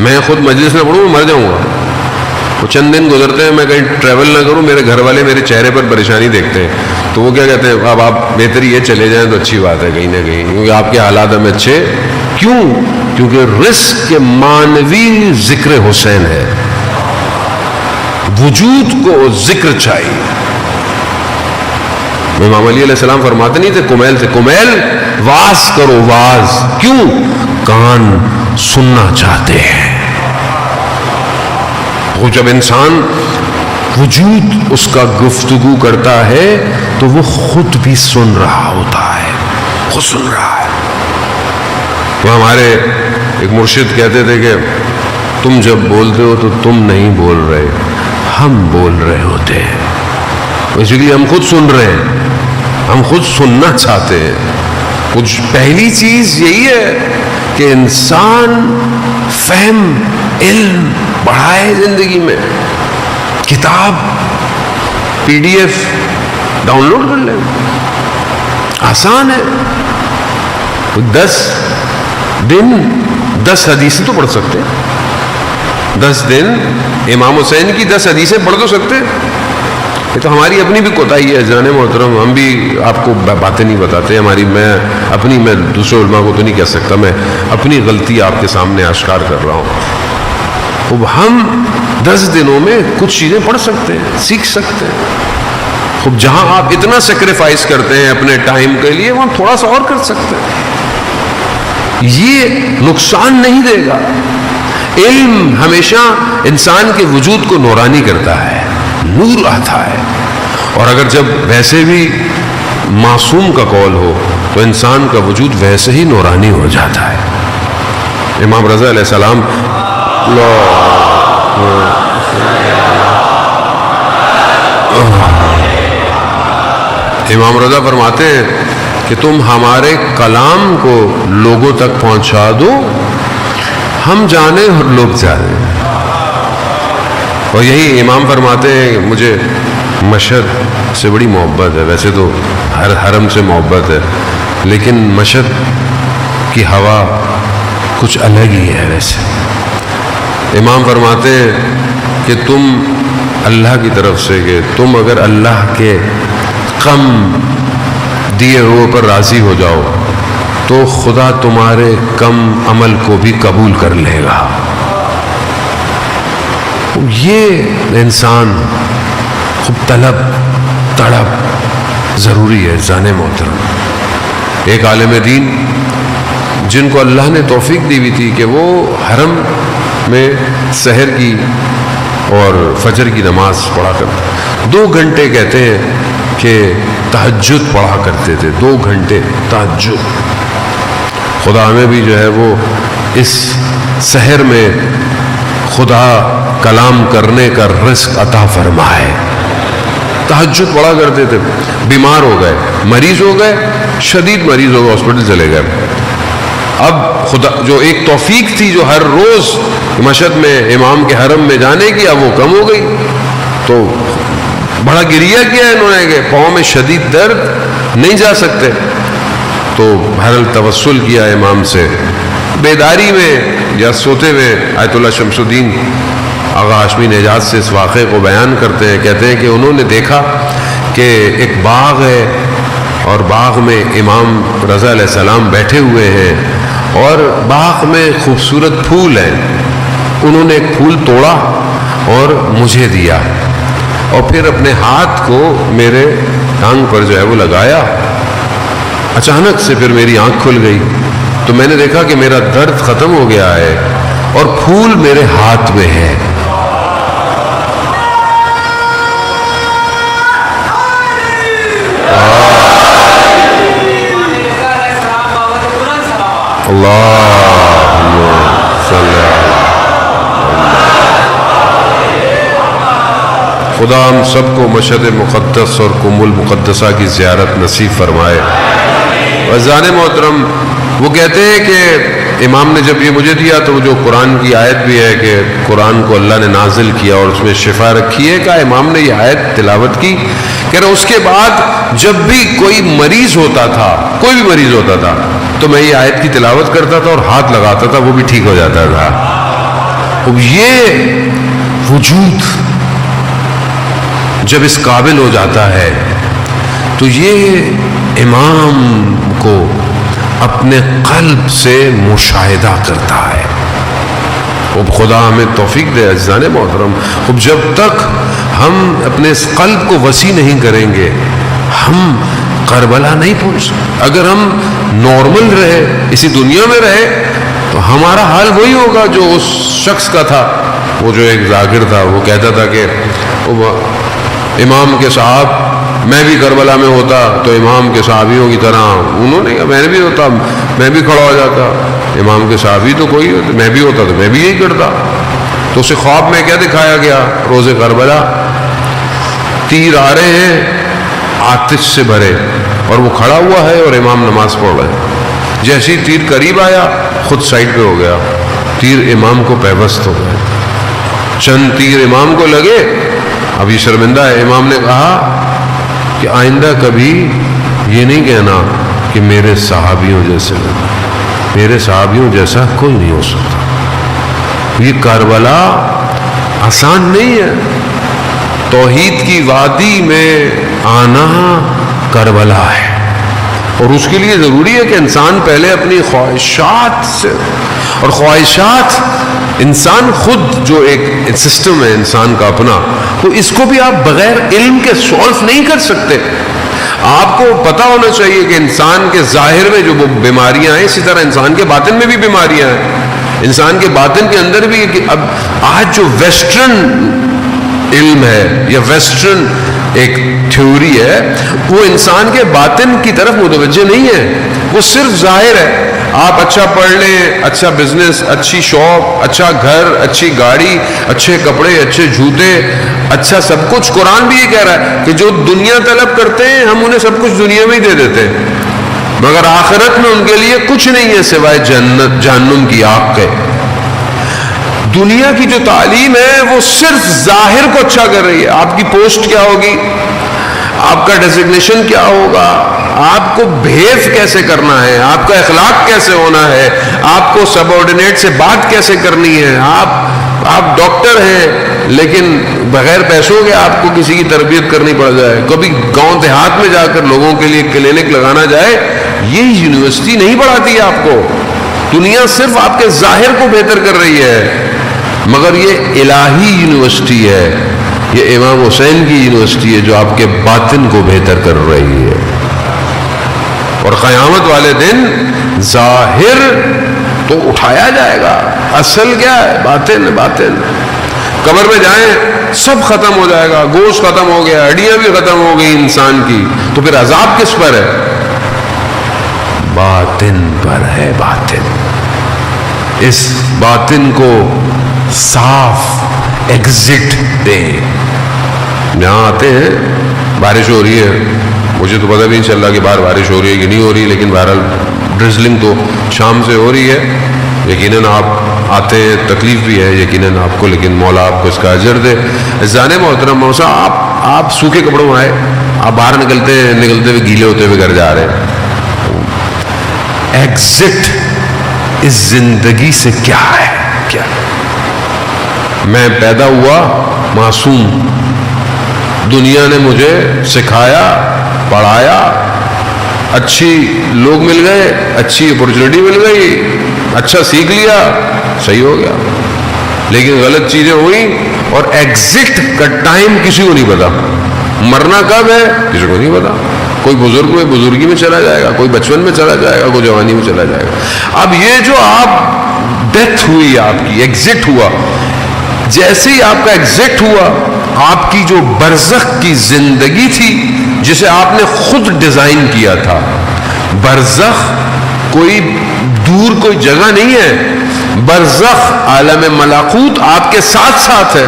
میں خود مجلس نہ پڑھوں مر جاؤں گا. وہ چند دن گزرتے ہیں, میں کہیں ٹریول نہ کروں, میرے گھر والے میرے چہرے پر پریشانی دیکھتے ہیں, تو وہ کیا کہتے ہیں, اب آپ بہتر یہ چلے جائیں تو اچھی بات ہے کہیں نہ کہیں, کیونکہ آپ کے حالات ہمیں اچھے. کیوں؟ کیونکہ رزق کے معنوی ذکر حسین ہے. وجود کو ذکر چاہیے. امام علی علیہ السلام فرماتے نہیں تھے کمیل سے, کمیل واز کرو واز. کیوں؟ کان سننا چاہتے ہیں. وہ جب انسان وجود اس کا گفتگو کرتا ہے تو وہ خود بھی سن رہا ہوتا ہے, خود سن رہا ہے. وہ ہمارے ایک مرشد کہتے تھے کہ تم جب بولتے ہو تو تم نہیں بول رہے, ہم بول رہے ہوتے ہیں. اسی لیے ہم خود سن رہے ہیں, ہم خود سننا چاہتے ہیں. کچھ پہلی چیز یہی ہے کہ انسان فہم علم بڑھائے زندگی میں. کتاب PDF ڈاؤن لوڈ کر لیں, آسان ہے. 10 دن 10 حدیثیں تو پڑھ سکتے ہیں. 10 دن امام حسین کی 10 حدیثیں پڑھ تو سکتے ہیں. یہ تو ہماری اپنی بھی کوتاہی ہے جانے محترم, ہم بھی آپ کو باتیں نہیں بتاتے. ہماری میں دوسرے علماء کو تو نہیں کہہ سکتا, میں اپنی غلطی آپ کے سامنے آشکار کر رہا ہوں. اب ہم 10 دنوں میں کچھ چیزیں پڑھ سکتے ہیں, سیکھ سکتے ہیں. اب جہاں آپ اتنا سیکریفائس کرتے ہیں اپنے ٹائم کے لیے, وہاں تھوڑا سا اور کر سکتے ہیں. یہ نقصان نہیں دے گا. علم ہمیشہ انسان کے وجود کو نورانی کرتا ہے, نور آتا ہے. اور اگر جب ویسے بھی معصوم کا قول ہو تو انسان کا وجود ویسے ہی نورانی ہو جاتا ہے. امام رضا علیہ السلام امام رضا فرماتے ہیں کہ تم ہمارے کلام کو لوگوں تک پہنچا دو, ہم جانے اور لوگ جانے. اور یہی امام فرماتے ہیں کہ مجھے مشہد سے بڑی محبت ہے. ویسے تو ہر حرم سے محبت ہے, لیکن مشہد کی ہوا کچھ الگ ہی ہے. ویسے امام فرماتے ہیں کہ تم اللہ کی طرف سے, کہ تم اگر اللہ کے کم دیے ہوئے پر راضی ہو جاؤ تو خدا تمہارے کم عمل کو بھی قبول کر لے گا. یہ انسان خوب طلب تڑپ ضروری ہے جانے محترم. ایک عالم دین جن کو اللہ نے توفیق دی ہوئی تھی کہ وہ حرم میں سحر کی اور فجر کی نماز پڑھا کرتے, 2 گھنٹے کہتے ہیں کہ تہجد پڑھا کرتے تھے. 2 گھنٹے تہجد. خدا ہمیں بھی جو ہے وہ اس سحر میں خدا کلام کرنے کا رزق عطا فرمائے. تہجد پڑھا کرتے تھے. بیمار ہو گئے, مریض ہو گئے, شدید مریض ہو گئے, ہاسپٹل چلے گئے. اب خدا جو ایک توفیق تھی جو ہر روز مشہد میں امام کے حرم میں جانے کی, اب وہ کم ہو گئی. تو بڑا گریہ کیا انہوں نے کہ پاؤں میں شدید درد, نہیں جا سکتے. تو بہرحال توسل کیا امام سے. بیداری میں یا سوتے ہوئے آیت اللہ شمس الدین آغا ہاشمی نژاد سے اس واقعے کو بیان کرتے ہیں. کہتے ہیں کہ انہوں نے دیکھا کہ ایک باغ ہے اور باغ میں امام رضا علیہ السلام بیٹھے ہوئے ہیں اور باغ میں خوبصورت پھول ہیں. انہوں نے ایک پھول توڑا اور مجھے دیا، اور پھر اپنے ہاتھ کو میرے ٹانگ پر جو ہے وہ لگایا. اچانک سے پھر میری آنکھ کھل گئی تو میں نے دیکھا کہ میرا درد ختم ہو گیا ہے اور پھول میرے ہاتھ میں ہے. اللہم صلی اللہ. خدا ہم سب کو مشہد مقدس اور قم المقدسہ کی زیارت نصیب فرمائے. عزیزان محترم، وہ کہتے ہیں کہ امام نے جب یہ مجھے دیا تو جو قرآن کی آیت بھی ہے کہ قرآن کو اللہ نے نازل کیا اور اس میں شفا رکھی ہے، کہا امام نے یہ آیت تلاوت کی کہ اس کے بعد جب بھی کوئی مریض ہوتا تھا، کوئی بھی مریض ہوتا تھا، تو میں یہ آیت کی تلاوت کرتا تھا اور ہاتھ لگاتا تھا، وہ بھی ٹھیک ہو جاتا تھا. اب یہ وجود جب اس قابل ہو جاتا ہے تو یہ امام کو اپنے قلب سے مشاہدہ کرتا ہے. اب خدا ہمیں توفیق دے عزیزان محترم. اب جب تک ہم اپنے اس قلب کو وسیع نہیں کریں گے ہم کربلا نہیں پہنچ سکتے. اگر ہم نارمل رہے، اسی دنیا میں رہے، تو ہمارا حال وہی ہوگا جو اس شخص کا تھا. وہ جو ایک ذاکر تھا وہ کہتا تھا کہ امام کے صاحب میں بھی کربلا میں ہوتا تو امام کے صحابیوں کی طرح، انہوں نے کہا میں بھی ہوتا، میں بھی کھڑا ہو جاتا. امام کے صحابی تو کوئی ہوتا، میں بھی ہوتا تو میں بھی یہی کرتا. تو اسے خواب میں کیا دکھایا گیا؟ روز کربلا، تیر آ رہے ہیں آتش سے بھرے اور وہ کھڑا ہوا ہے اور امام نماز پڑھ رہے ہیں. جیسے ہی تیر قریب آیا خود سائڈ پہ ہو گیا، تیر امام کو پیوست ہو گیا. چند تیر امام کو لگے، ابھی شرمندہ ہے. امام نے کہا کہ آئندہ کبھی یہ نہیں کہنا کہ میرے صحابیوں جیسے لگا، میرے صحابیوں جیسا کوئی نہیں ہو سکتا. یہ کربلا آسان نہیں ہے. توحید کی وادی میں آنا کربلا ہے، اور اس کے لیے ضروری ہے کہ انسان پہلے اپنی خواہشات سے، اور خواہشات انسان خود جو ایک سسٹم ہے انسان کا اپنا، تو اس کو بھی آپ بغیر علم کے سولف نہیں کر سکتے. آپ کو پتا ہونا چاہیے کہ انسان کے ظاہر میں جو بیماریاں ہیں اسی طرح انسان کے باطن میں بھی بیماریاں ہیں. انسان کے باطن کے اندر بھی اب آج جو ویسٹرن علم ہے یا ویسٹرن ایک تھیوری ہے وہ انسان کے باطن کی طرف متوجہ نہیں ہے، وہ صرف ظاہر ہے. آپ اچھا پڑھ لیں، اچھا بزنس، اچھی شاپ، اچھا گھر، اچھی گاڑی، اچھے کپڑے، اچھے جوتے، اچھا سب کچھ. قرآن بھی یہ کہہ رہا ہے کہ جو دنیا طلب کرتے ہیں ہم انہیں سب کچھ دنیا میں ہی دے دیتے ہیں، مگر آخرت میں ان کے لیے کچھ نہیں ہے سوائے جنت جہنم کی آگ کے. دنیا کی جو تعلیم ہے وہ صرف ظاہر کو اچھا کر رہی ہے. آپ کی پوسٹ کیا ہوگی، آپ کا ڈیزگنیشن کیا ہوگا، آپ کو بہیو کیسے کرنا ہے، آپ کا اخلاق کیسے ہونا ہے، آپ کو سب آرڈینیٹ سے بات کیسے کرنی ہے. آپ ڈاکٹر ہیں لیکن بغیر پیسوں کے آپ کو کسی کی تربیت کرنی پڑ جائے، کبھی گاؤں دیہات میں جا کر لوگوں کے لیے کلینک لگانا جائے، یہ یونیورسٹی نہیں پڑھاتی ہے آپ کو. دنیا صرف آپ کے ظاہر کو بہتر کر رہی ہے، مگر یہ الہی یونیورسٹی ہے، یہ امام حسین کی یونیورسٹی ہے جو آپ کے باطن کو بہتر کر رہی ہے. اور قیامت والے دن ظاہر تو اٹھایا جائے گا، اصل کیا ہے؟ باطن. باطن. قبر میں جائیں سب ختم ہو جائے گا، گوشت ختم ہو گیا، ہڈیاں بھی ختم ہو گئی انسان کی، تو پھر عذاب کس پر ہے؟ باطن پر ہے. باطن. اس باطن کو صاف ایگزٹ دیں. یہاں آتے ہیں، بارش ہو رہی ہے، مجھے تو پتہ بھی نہیں چل رہا کہ باہر بارش ہو رہی ہے کہ نہیں ہو رہی، لیکن بہرحال ڈرزلنگ تو شام سے ہو رہی ہے. یقیناً آپ آتے ہیں، تکلیف بھی ہے یقیناً آپ کو، لیکن مولا آپ کو اس کا اجر دے. عزیزان محترم، موسیٰ آپ سوکھے کپڑوں میں آئے، آپ باہر نکلتے ہوئے گیلے ہوتے ہوئے گھر جا رہے ہیں. ایگزٹ اس زندگی سے کیا ہے؟ کیا میں پیدا ہوا معصوم، دنیا نے مجھے سکھایا، پڑھایا، اچھی لوگ مل گئے، اچھی اپورچونٹی مل گئی، اچھا سیکھ لیا، صحیح ہو گیا. لیکن غلط چیزیں ہوئی اور ایگزٹ کا ٹائم کسی کو نہیں پتا. مرنا کب ہے کسی کو نہیں پتا. کوئی بزرگ میں بزرگی میں چلا جائے گا, کوئی بچپن میں چلا جائے گا, کوئی جوانی میں چلا جائے گا. اب یہ جو آپ ڈیتھ ہوئی, آپ کی ایگزٹ ہوا, جیسے ہی آپ کا ایگزٹ ہوا, آپ کی جو برزخ کی زندگی تھی جسے آپ نے خود ڈیزائن کیا تھا, برزخ کوئی دور کوئی جگہ نہیں ہے, برزخ عالم ملکوت آپ کے ساتھ ساتھ ہے.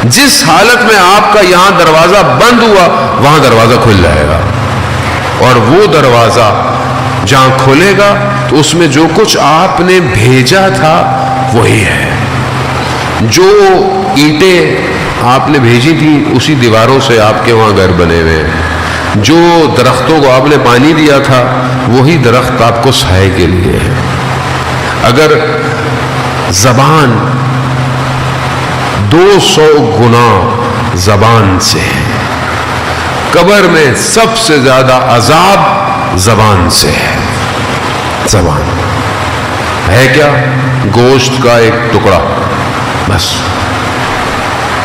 جس حالت میں آپ کا یہاں دروازہ بند ہوا وہاں دروازہ کھل جائے گا, اور وہ دروازہ جہاں کھلے گا تو اس میں جو کچھ آپ نے بھیجا تھا وہی ہے. جو اینٹیں آپ نے بھیجی تھی اسی دیواروں سے آپ کے وہاں گھر بنے ہوئے ہیں. جو درختوں کو آپ نے پانی دیا تھا وہی درخت آپ کو سائے کے لیے ہے. اگر زبان 200 گنا زبان سے ہے, قبر میں سب سے زیادہ عذاب زبان سے ہے. زبان ہے کیا؟ گوشت کا ایک ٹکڑا بس.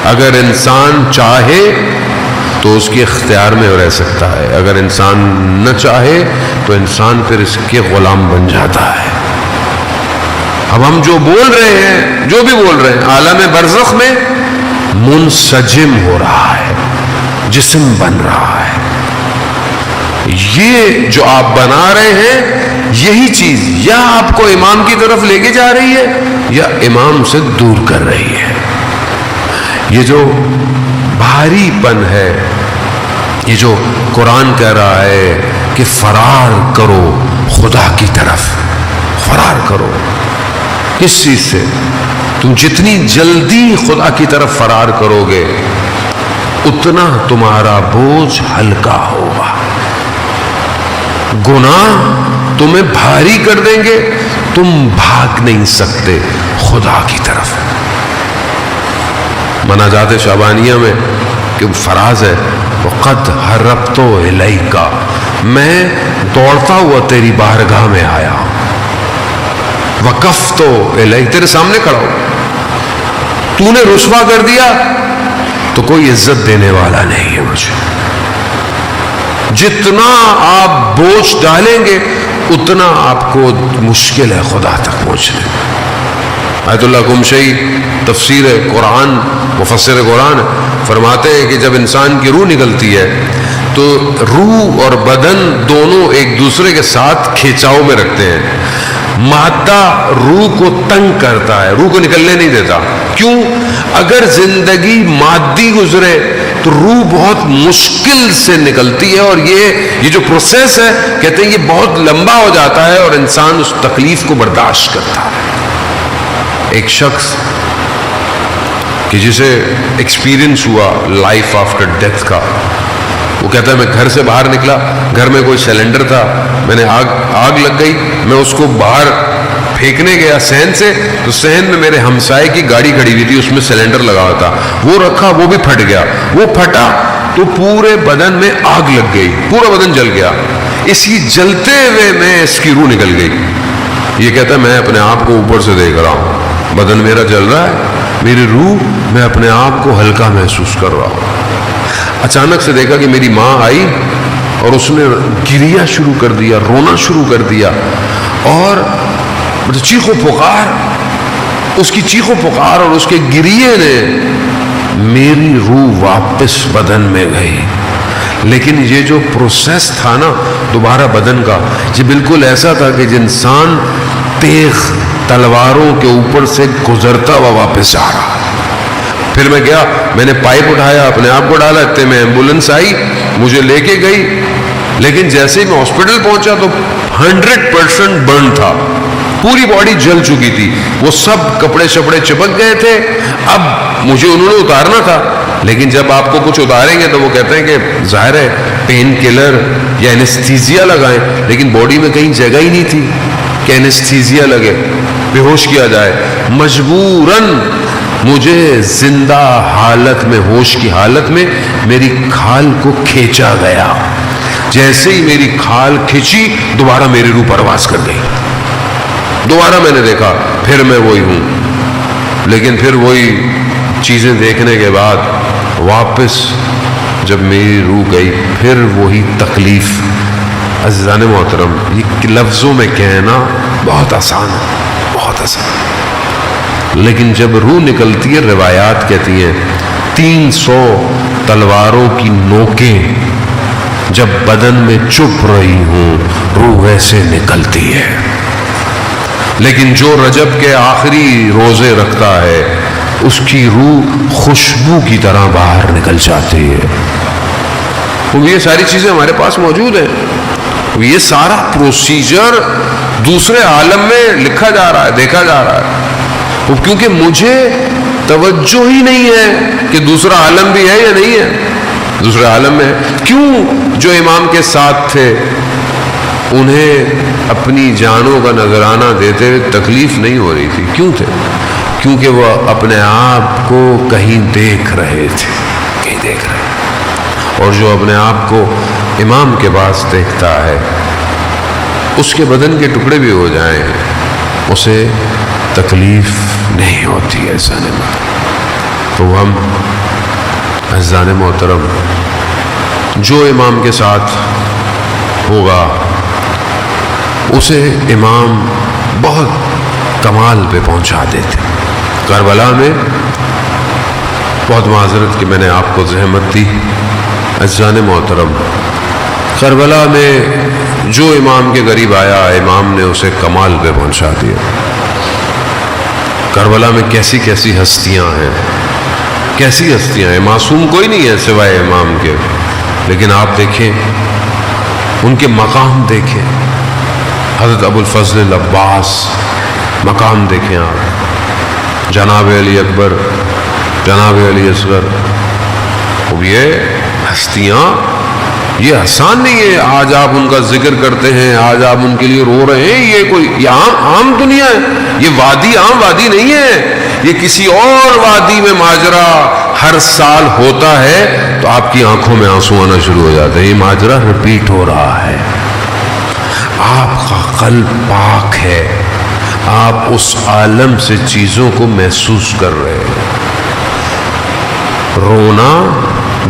اگر انسان چاہے تو اس کے اختیار میں رہ سکتا ہے, اگر انسان نہ چاہے تو انسان پھر اس کے غلام بن جاتا ہے. اب ہم جو بول رہے ہیں, جو بھی بول رہے ہیں, عالم برزخ میں منسجم ہو رہا ہے, جسم بن رہا ہے. یہ جو آپ بنا رہے ہیں یہی چیز یا آپ کو امام کی طرف لے کے جا رہی ہے یا امام سے دور کر رہی ہے. یہ جو بھاری پن ہے, یہ جو قرآن کہہ رہا ہے کہ فرار کرو خدا کی طرف, فرار کرو. کس چیز سے؟ تم جتنی جلدی خدا کی طرف فرار کرو گے اتنا تمہارا بوجھ ہلکا ہوگا. گناہ تمہیں بھاری کر دیں گے, تم بھاگ نہیں سکتے خدا کی طرف. مناجات شعبانیہ میں کہ فراز ہے, وقد ہربت الیک, میں دوڑتا ہوا تیری بارگاہ میں آیا. وقفت الیک, تیرے سامنے کھڑا ہو. تو نے رسوا کر دیا تو کوئی عزت دینے والا نہیں ہے مجھے. جتنا آپ بوجھ ڈالیں گے اتنا آپ کو مشکل ہے خدا تک پہنچنے. آیت اللہ قمشی تفسیر قرآن, مفسر قرآن فرماتے ہیں کہ جب انسان کی روح نکلتی ہے تو روح اور بدن دونوں ایک دوسرے کے ساتھ کھینچاؤ میں رکھتے ہیں. مادہ روح کو تنگ کرتا ہے, روح کو نکلنے نہیں دیتا. کیوں؟ اگر زندگی مادی گزرے تو روح بہت مشکل سے نکلتی ہے, اور یہ جو پروسیس ہے کہتے ہیں یہ بہت لمبا ہو جاتا ہے اور انسان اس تکلیف کو برداشت کرتا ہے. ایک شخص کہ جسے ایکسپیرینس ہوا لائف آفٹر ڈیتھ کا, وہ کہتا ہے میں گھر سے باہر نکلا, گھر میں کوئی سلنڈر تھا, میں نے آگ لگ گئی, میں اس کو باہر پھینکنے گیا صحن سے, تو صحن میں میرے ہمسائے کی گاڑی کھڑی ہوئی تھی, اس میں سلنڈر لگا ہوا تھا, وہ رکھا, وہ بھی پھٹ گیا. وہ پھٹا تو پورے بدن میں آگ لگ گئی, پورا بدن جل گیا. اسی جلتے ہوئے میں اس کی روح نکل گئی. یہ کہتا ہے میں اپنے آپ کو اوپر سے دیکھ رہا ہوں, بدن میرا جل رہا ہے, میری روح, میں اپنے آپ کو ہلکا محسوس کر رہا ہوں. اچانک سے دیکھا کہ میری ماں آئی اور اس نے گریا شروع کر دیا, رونا شروع کر دیا, اور چیخو پکار, اس کی چیخو پکار اور اس کے گریے نے میری روح واپس بدن میں گئی. لیکن یہ جو پروسیس تھا نا دوبارہ بدن کا, یہ بالکل ایسا تھا کہ انسان تیغ تلواروں کے اوپر سے گزرتا ہوا واپس جا رہا. پھر میں گیا, میں نے پائپ اٹھایا, اپنے آپ کو ڈالا, اتنے میں ایمبولنس آئی, مجھے لے کے گئی. لیکن جیسے ہی میں ہاسپٹل پہنچا تو 100% برن تھا, پوری باڈی جل چکی تھی, وہ سب کپڑے شپڑے چپک گئے تھے. اب مجھے انہوں نے اتارنا تھا, لیکن جب آپ کو کچھ اتاریں گے تو وہ کہتے ہیں کہ ظاہر ہے پین کلر یا اینستھیزیا لگائیں, لیکن باڈی میں کہیں جگہ ہی نہیں تھی کہ اینستھیزیا لگے, بے ہوش کیا جائے. مجبوراً مجھے زندہ حالت میں, ہوش کی حالت میں میری کھال کو کھینچا گیا. جیسے ہی میری کھال کھینچی دوبارہ میری روح پرواز کر گئی. دوبارہ میں نے دیکھا, پھر میں وہی ہوں, لیکن پھر وہی چیزیں دیکھنے کے بعد واپس جب میری روح گئی پھر وہی تکلیف. عزیزان محترم یہ لفظوں میں کہنا بہت آسان ہے، بہت آسان، لیکن جب روح نکلتی ہے روایات کہتی ہیں 300 تلواروں کی نوکیں جب بدن میں چپ رہی ہوں روح ایسے نکلتی ہے. لیکن جو رجب کے آخری روزے رکھتا ہے اس کی روح خوشبو کی طرح باہر نکل جاتی ہے. یہ ساری چیزیں ہمارے پاس موجود ہیں. یہ سارا پروسیجر دوسرے عالم میں لکھا جا رہا ہے، دیکھا جا رہا ہے. کیونکہ مجھے توجہ ہی نہیں ہے کہ دوسرا عالم بھی ہے یا نہیں ہے. دوسرے عالم میں کیوں جو امام کے ساتھ تھے انہیں اپنی جانوں کا نذرانہ دیتے ہوئے تکلیف نہیں ہو رہی تھی؟ کیوں تھے؟ کیونکہ وہ اپنے آپ کو کہیں دیکھ رہے تھے، کہیں دیکھ رہے. اور جو اپنے آپ کو امام کے پاس دیکھتا ہے اس کے بدن کے ٹکڑے بھی ہو جائیں اسے تکلیف نہیں ہوتی ہے. تو ہم عزیزان محترم جو امام کے ساتھ ہوگا اسے امام بہت کمال پہ پہنچا دیتے. کربلا میں بہت معذرت کہ میں نے آپ کو زحمت دی. عزیزان محترم کربلا میں جو امام کے قریب آیا امام نے اسے کمال پہ پہنچا دیا. کربلا میں کیسی کیسی ہستیاں ہیں، کیسی ہستیاں ہیں. معصوم کوئی نہیں ہے سوائے امام کے، لیکن آپ دیکھیں ان کے مقام دیکھیں. حضرت ابو الفضل العباس مقام دیکھیں آپ، جناب علی اکبر، جناب علی اصغر. یہ ہستیاں یہ آسان نہیں ہے. آج آپ ان کا ذکر کرتے ہیں، آج آپ ان کے لیے رو رہے ہیں، یہ کوئی یہ عام دنیا ہے. یہ وادی عام وادی نہیں ہے. یہ کسی اور وادی میں ماجرا ہر سال ہوتا ہے تو آپ کی آنکھوں میں آنسو آنا شروع ہو جاتے ہیں. یہ ماجرا ریپیٹ ہو رہا ہے. آپ کا قلب پاک ہے، آپ اس عالم سے چیزوں کو محسوس کر رہے ہیں. رونا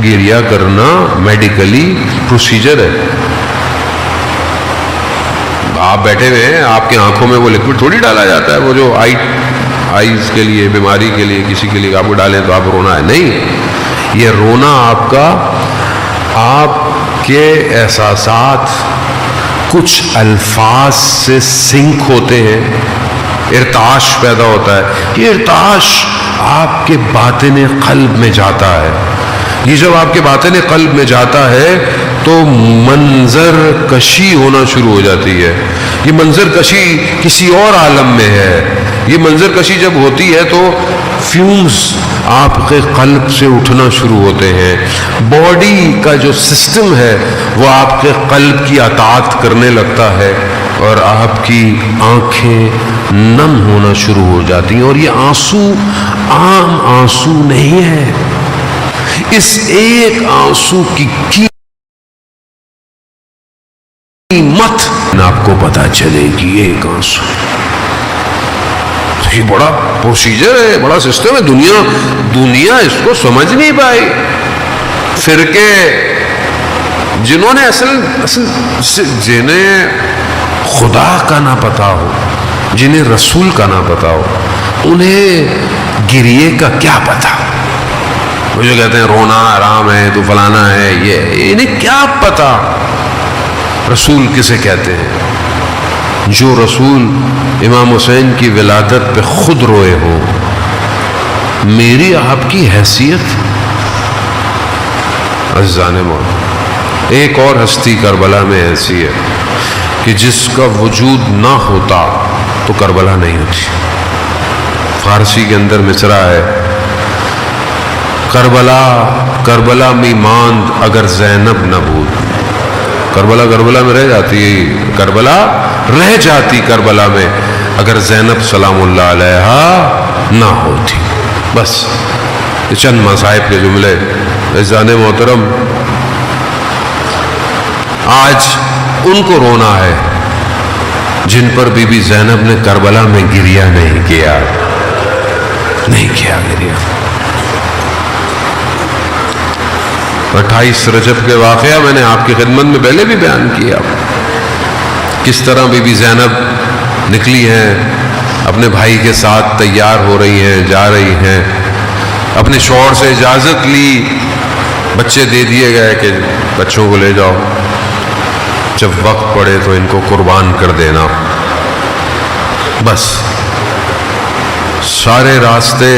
گریہ کرنا میڈیکلی پروسیجر ہے. آپ بیٹھے ہوئے ہیں، آپ کے آنکھوں میں وہ لکوڈ تھوڑی ڈالا جاتا ہے، وہ جو آئیز کے لیے، بیماری کے لیے، کسی کے لیے آپ کو ڈالیں تو آپ رونا ہے. نہیں، یہ رونا آپ کا، آپ کے احساسات کچھ الفاظ سے سنک ہوتے ہیں، ارتعاش پیدا ہوتا ہے. یہ ارتعاش آپ کے باطن قلب میں جاتا ہے. یہ جب آپ کے باطن قلب میں جاتا ہے تو منظر کشی ہونا شروع ہو جاتی ہے. یہ منظر کشی کسی اور عالم میں ہے. یہ منظر کشی جب ہوتی ہے تو فیومز آپ کے قلب سے اٹھنا شروع ہوتے ہیں. باڈی کا جو سسٹم ہے وہ آپ کے قلب کی اطاعت کرنے لگتا ہے اور آپ کی آنکھیں نم ہونا شروع ہو جاتی ہیں. اور یہ آنسو عام آنسو نہیں ہے. اس ایک آنسو کی قیمت آپ کو پتا چلے گی. ایک آنسو یہ بڑا پروسیجر ہے، بڑا سسٹم ہے. دنیا اس کو سمجھ نہیں پائی. فرقے جنہوں نے اصل جنہیں خدا کا نہ پتا ہو، جنہیں رسول کا نہ پتا ہو، انہیں گریے کا کیا پتا. وہ جو کہتے ہیں رونا حرام ہے تو فلانا ہے، یہ انہیں کیا پتا رسول کسے کہتے ہیں. جو رسول امام حسین کی ولادت پہ خود روئے ہو، میری آپ کی حیثیت. عزیزان موت ایک اور ہستی کربلا میں ایسی ہے کہ جس کا وجود نہ ہوتا تو کربلا نہیں ہوتی. فارسی کے اندر مصرع ہے، کربلا میں ماند اگر زینب نہ بود. کربلا میں رہ جاتی، کربلا رہ جاتی کربلا میں اگر زینب سلام اللہ علیہا نہ ہوتی. بس یہ چند مصائب کے جملے. عزیزان محترم آج ان کو رونا ہے جن پر بی بی زینب نے کربلا میں گریہ نہیں کیا گریہ. 28 رجب کے واقعہ میں نے آپ کی خدمت میں پہلے بھی بیان کیا، کس طرح بی بی زینب نکلی ہیں، اپنے بھائی کے ساتھ تیار ہو رہی ہیں، جا رہی ہیں، اپنے شوہر سے اجازت لی، بچے دے دیے گئے کہ بچوں کو لے جاؤ، جب وقت پڑے تو ان کو قربان کر دینا۔ بس سارے راستے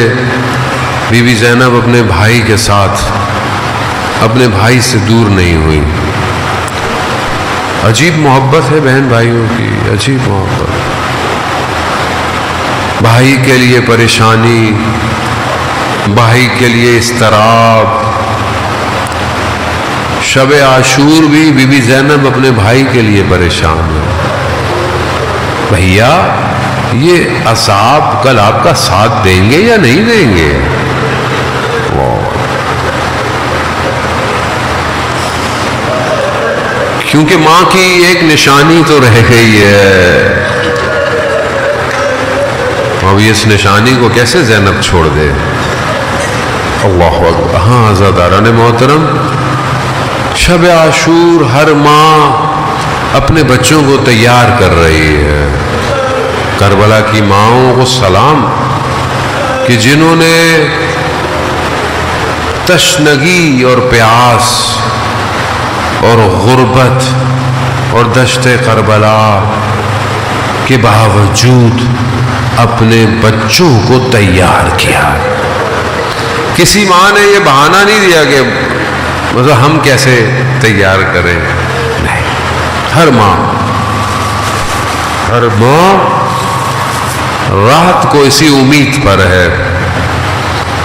بی بی زینب اپنے بھائی کے ساتھ، اپنے بھائی سے دور نہیں ہوئی۔ عجیب محبت ہے بہن بھائیوں کی، عجیب محبت، بھائی کے لیے پریشانی، بھائی کے لیے اضطراب۔ شب عاشور بھی بی بی زینب اپنے بھائی کے لیے پریشان ہے، بھیا یہ اصحاب کل آپ کا ساتھ دیں گے یا نہیں دیں گے؟ کیونکہ ماں کی ایک نشانی تو رہ گئی ہے، اب اس نشانی کو کیسے زینب چھوڑ دے؟ اللہ اکبر۔ ہاں عزاداران محترم، شب عاشور ہر ماں اپنے بچوں کو تیار کر رہی ہے۔ کربلا کی ماؤں کو سلام کہ جنہوں نے تشنگی اور پیاس اور غربت اور دشت کربلا کے باوجود اپنے بچوں کو تیار کیا۔ کسی ماں نے یہ بہانہ نہیں دیا کہ مطلب ہم کیسے تیار کریں، نہیں، ہر ماں رات کو اسی امید پر ہے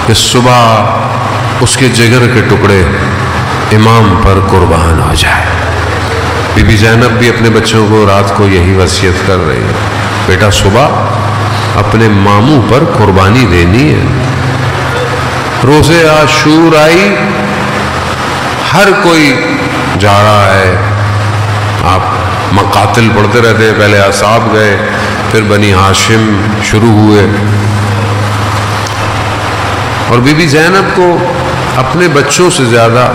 کہ صبح اس کے جگر کے ٹکڑے امام پر قربان ہو جائے۔ بی بی زینب بھی اپنے بچوں کو رات کو یہی وصیت کر رہی ہے، بیٹا صبح اپنے ماموں پر قربانی دینی ہے۔ روز عاشور آئی، ہر کوئی جا رہا ہے، آپ مقاتل پڑھتے رہتے ہیں، پہلے اصحاب گئے، پھر بنی ہاشم شروع ہوئے، اور بی بی زینب کو اپنے بچوں سے زیادہ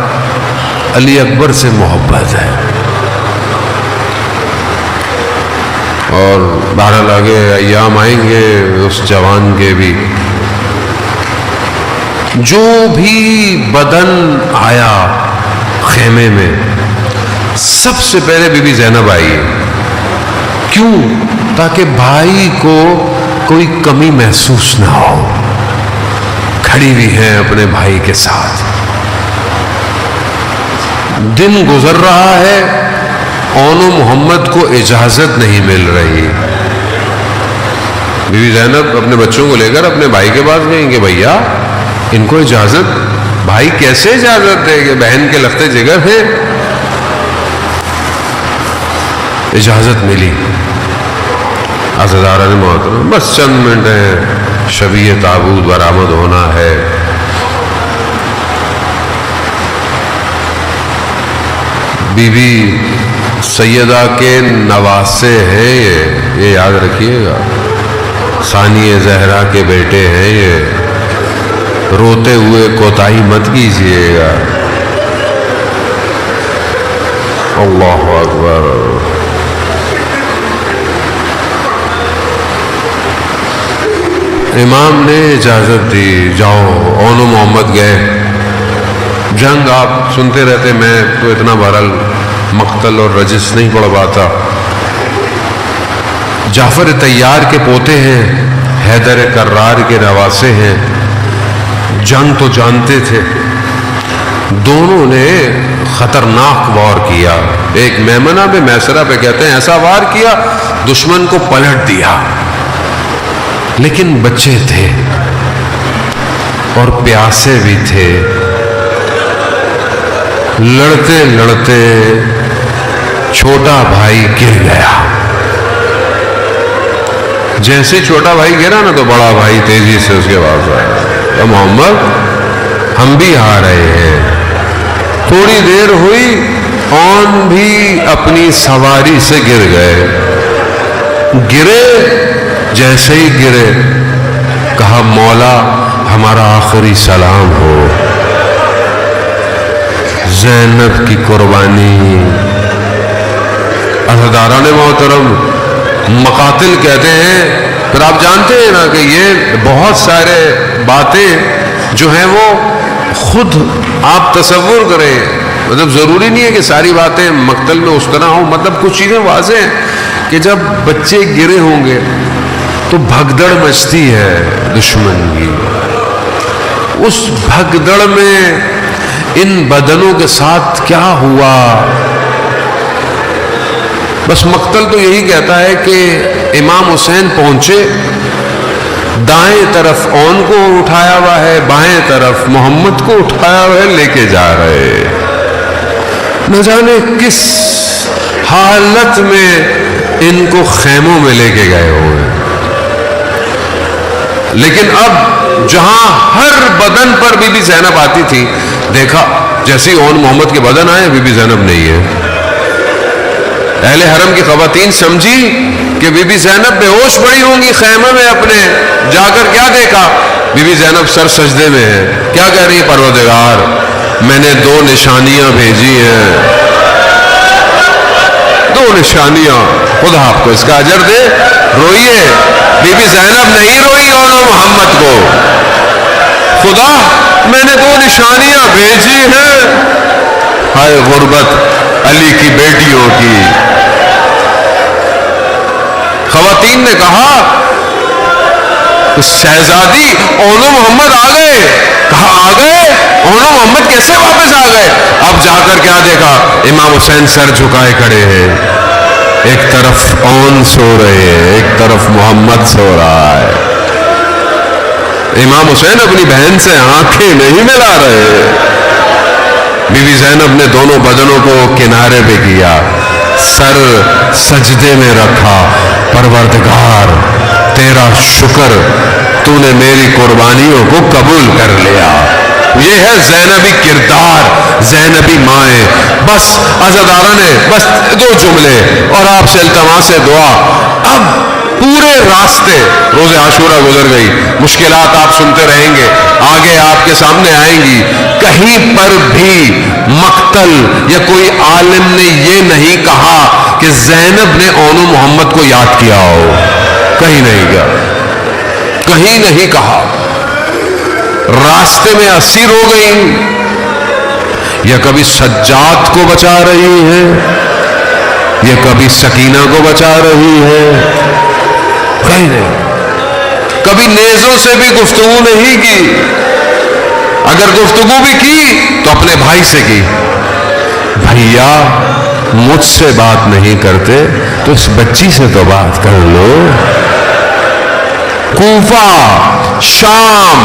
علی اکبر سے محبت ہے۔ اور بہرحال آگے ایام آئیں گے اس جوان کے بھی، جو بھی بدن آیا خیمے میں سب سے پہلے بی بی زینب آئی، کیوں؟ تاکہ بھائی کو کوئی کمی محسوس نہ ہو، کھڑی ہوئی ہیں اپنے بھائی کے ساتھ۔ دن گزر رہا ہے، اون و محمد کو اجازت نہیں مل رہی، بی بی زینب اپنے بچوں کو لے کر اپنے بھائی کے پاس گئیں کہ بھیا ان کو اجازت، بھائی کیسے اجازت دے کہ بہن کے لختے جگر ہے؟ اجازت ملی۔ عزیزاران محترم، بس چند منٹ ہیں، شبیہ تابوت برآمد ہونا ہے۔ بی بی سیدہ کے نواسے ہیں یہ یاد رکھیے گا، ثانی زہرا کے بیٹے ہیں یہ، روتے ہوئے کوتاہی مت کیجیے گا۔ اللہ اکبر۔ امام نے اجازت دی، جاؤ۔ اون و محمد گئے۔ جنگ آپ سنتے رہتے، میں تو اتنا بہرحال مقتل اور رجس نہیں پڑھ پاتا۔ جعفر طیار کے پوتے ہیں، حیدر کرار کے نواسے ہیں، جنگ تو جانتے تھے۔ دونوں نے خطرناک وار کیا، ایک میمنہ پہ میسرہ پہ کہتے ہیں ایسا وار کیا دشمن کو پلٹ دیا، لیکن بچے تھے اور پیاسے بھی تھے۔ لڑتے لڑتے چھوٹا بھائی گر گیا، جیسے چھوٹا بھائی گرا نا تو بڑا بھائی تیزی سے اس کے پاس آیا، تو محمد ہم بھی آ رہے ہیں۔ تھوڑی دیر ہوئی، اون بھی اپنی سواری سے گر گئے۔ گرے، جیسے ہی گرے کہا مولا ہمارا آخری سلام ہو۔ زینب کی قربانی. عزاداران محترم، مقاتل کہتے ہیں، پھر آپ جانتے ہیں نا کہ یہ بہت سارے باتیں جو ہیں وہ خود آپ تصور کریں، مطلب ضروری نہیں ہے کہ ساری باتیں مقتل میں اس طرح ہوں، مطلب کچھ چیزیں واضح ہیں کہ جب بچے گرے ہوں گے تو بھگدڑ مچتی ہے دشمن کی. اس بھگدڑ میں ان بدنوں کے ساتھ کیا ہوا؟ بس مقتل تو یہی کہتا ہے کہ امام حسین پہنچے، دائیں طرف اون کو اٹھایا ہوا ہے، بائیں طرف محمد کو اٹھایا ہوا ہے، لے کے جا رہے. نہ جانے کس حالت میں ان کو خیموں میں لے کے گئے ہوئے. لیکن اب جہاں ہر بدن پر بی بی زینب آتی تھی، دیکھا جیسی اون محمد کے بدن آئے بی بی زینب نہیں ہے. اہل حرم کی خواتین سمجھی کہ بی بی زینب بے ہوش پڑی ہوں گی خیمے میں اپنے. جا کر کیا دیکھا؟ بی بی زینب سر سجدے میں ہے. کیا کہہ رہی ہے؟ پروردگار، میں نے 2 نشانیاں بھیجی ہیں، 2 نشانیاں، خدا آپ کو اس کا اجر دے. روئیے، بی بی زینب نہیں روئی اون محمد کو. خدا، میں نے 2 نشانیاں بھیجی ہیں. ہائے غربت علی کی بیٹیوں کی. خواتین نے کہا شہزادی اونو محمد آ گئے. کہا آ گئے؟ اونو محمد کیسے واپس آ گئے؟ اب جا کر کیا دیکھا؟ امام حسین سر جھکائے کھڑے ہیں، ایک طرف اون سو رہے ہیں، ایک طرف محمد سو رہا ہے. امام حسین اپنی بہن سے آنکھیں نہیں ملا رہے. بی بی زینب نے دونوں بدنوں کو کنارے پہ کیا، سر سجدے میں رکھا. پروردگار تیرا شکر، تو نے میری قربانیوں کو قبول کر لیا. یہ ہے زینبی کردار، زینبی مائیں. بس عزادارہ نے بس 2 جملے اور آپ سے التماس دعا. اب پورے راستے روز عاشورہ گزر گئی، مشکلات آپ سنتے رہیں گے، آگے آپ کے سامنے آئیں گی. کہیں پر بھی مقتل یا کوئی عالم نے یہ نہیں کہا کہ زینب نے اونو محمد کو یاد کیا ہو. کہیں نہیں گیا، کہیں نہیں کہا. راستے میں اسیر ہو گئی، یا کبھی سجاد کو بچا رہی ہے، یا کبھی سکینہ کو بچا رہی ہے. کہیں نہیں. کبھی نیزوں سے بھی گفتگو نہیں کی. اگر گفتگو بھی کی تو اپنے بھائی سے کی. بھیا مجھ سے بات نہیں کرتے تو اس بچی سے تو بات کر لو. کوفہ، شام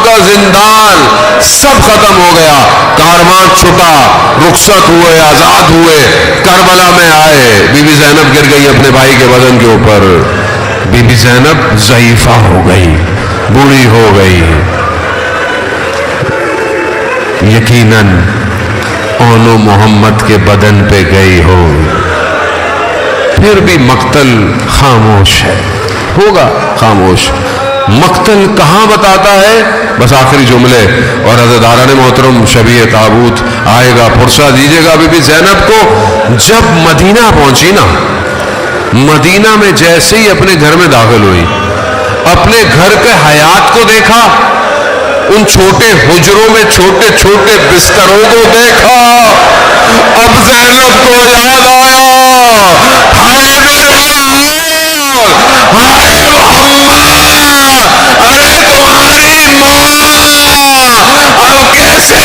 کا زندان سب ختم ہو گیا. کاروان چھٹا، رخصت ہوئے، آزاد ہوئے، کربلا میں آئے. بی بی زینب گر گئی اپنے بھائی کے بدن کے اوپر. بی بی زینب ضعیفہ ہو گئی، بوڑھی ہو گئی. یقیناً اونو محمد کے بدن پہ گئی ہو. پھر بھی مقتل خاموش ہے، ہوگا خاموش. مقتل کہاں بتاتا ہے؟ بس آخری جملے. اور عزاداران محترم، شبیہ تابوت آئے گا، فرصت دیجیے گا. بی بی زینب کو جب مدینہ پہنچی نا، مدینہ میں جیسے ہی اپنے گھر میں داخل ہوئی، اپنے گھر کے حیات کو دیکھا، ان چھوٹے حجروں میں چھوٹے چھوٹے بستروں کو دیکھا. اب زینب کو یاد آیا، ہائے میرے ہائے محمد، ارے تمہاری ماں اب کیسے